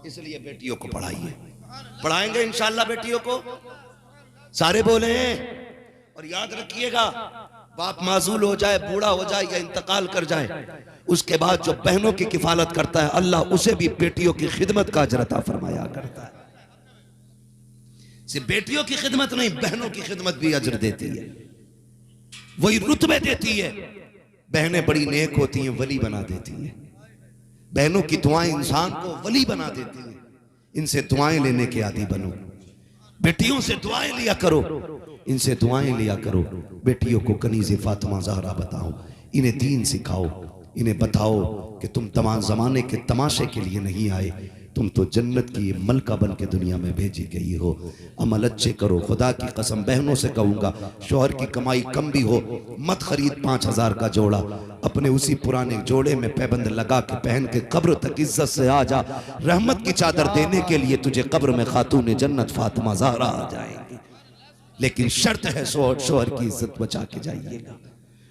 इसलिए बेटियों को पढ़ाइए। पढ़ाएंगे इंशाअल्लाह बेटियों को, सारे बोले हैं। और याद रखिएगा, बाप माजूल हो जाए, बूढ़ा हो जाए या इंतकाल कर जाए, उसके बाद जो बहनों की किफालत करता है अल्लाह उसे भी बेटियों की खिदमत का अजर अता फरमाया करता है। सिर्फ बेटियों की खिदमत नहीं, बहनों की खिदमत भी अजर देती है, वही रुतबे देती है। बहनें बड़ी नेक होती हैं, वली बना देती हैं। बहनों की दुआएं इंसान को वली बना देती हैं। इनसे दुआएं लेने के आदी बनो। बेटियों से दुआएं लिया करो, इनसे दुआएं लिया करो। बेटियों को कनीज़े फातिमा ज़हरा बताओ, इन्हें दीन सिखाओ, इन्हें बताओ कि तुम तमाम जमाने के तमाशे के लिए नहीं आए, तुम तो जन्नत की मलका बन के दुनिया में भेजी गई हो। अमल अच्छे करो। खुदा की कसम बहनों से कहूंगा, शौहर की कमाई कम भी हो मत खरीद 5000 का जोड़ा, अपने उसी पुराने जोड़े में पैबंद लगा के पहन के कब्र तक इज्जत से आ जा। रहमत की चादर देने के लिए तुझे कब्र में खातून जन्नत फातिमा ज़हरा आ जाएगी। लेकिन शर्त है शौहर की इज्जत बचा के जाइएगा,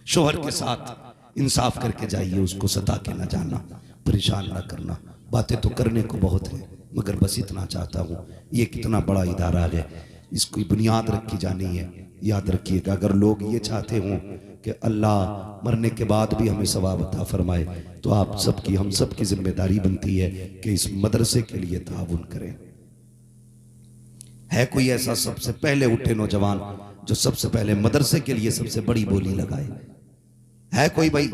शौहर के साथ इंसाफ करके जाइए, उसको सता के ना जाना, परेशान ना करना। बातें तो करने को बहुत है मगर बस इतना चाहता हूँ, ये कितना बड़ा इदारा है, इसकी बुनियाद रखी जानी है। याद रखिएगा, अगर लोग ये चाहते हों कि अल्लाह मरने के बाद भी हमें सवाब अता फरमाए, तो आप सबकी, हम सब की जिम्मेदारी बनती है कि इस मदरसे के लिए ताउन करें। है कोई ऐसा सबसे पहले उठे नौजवान जो सबसे पहले मदरसे के लिए सबसे बड़ी बोली लगाए? है कोई भाई?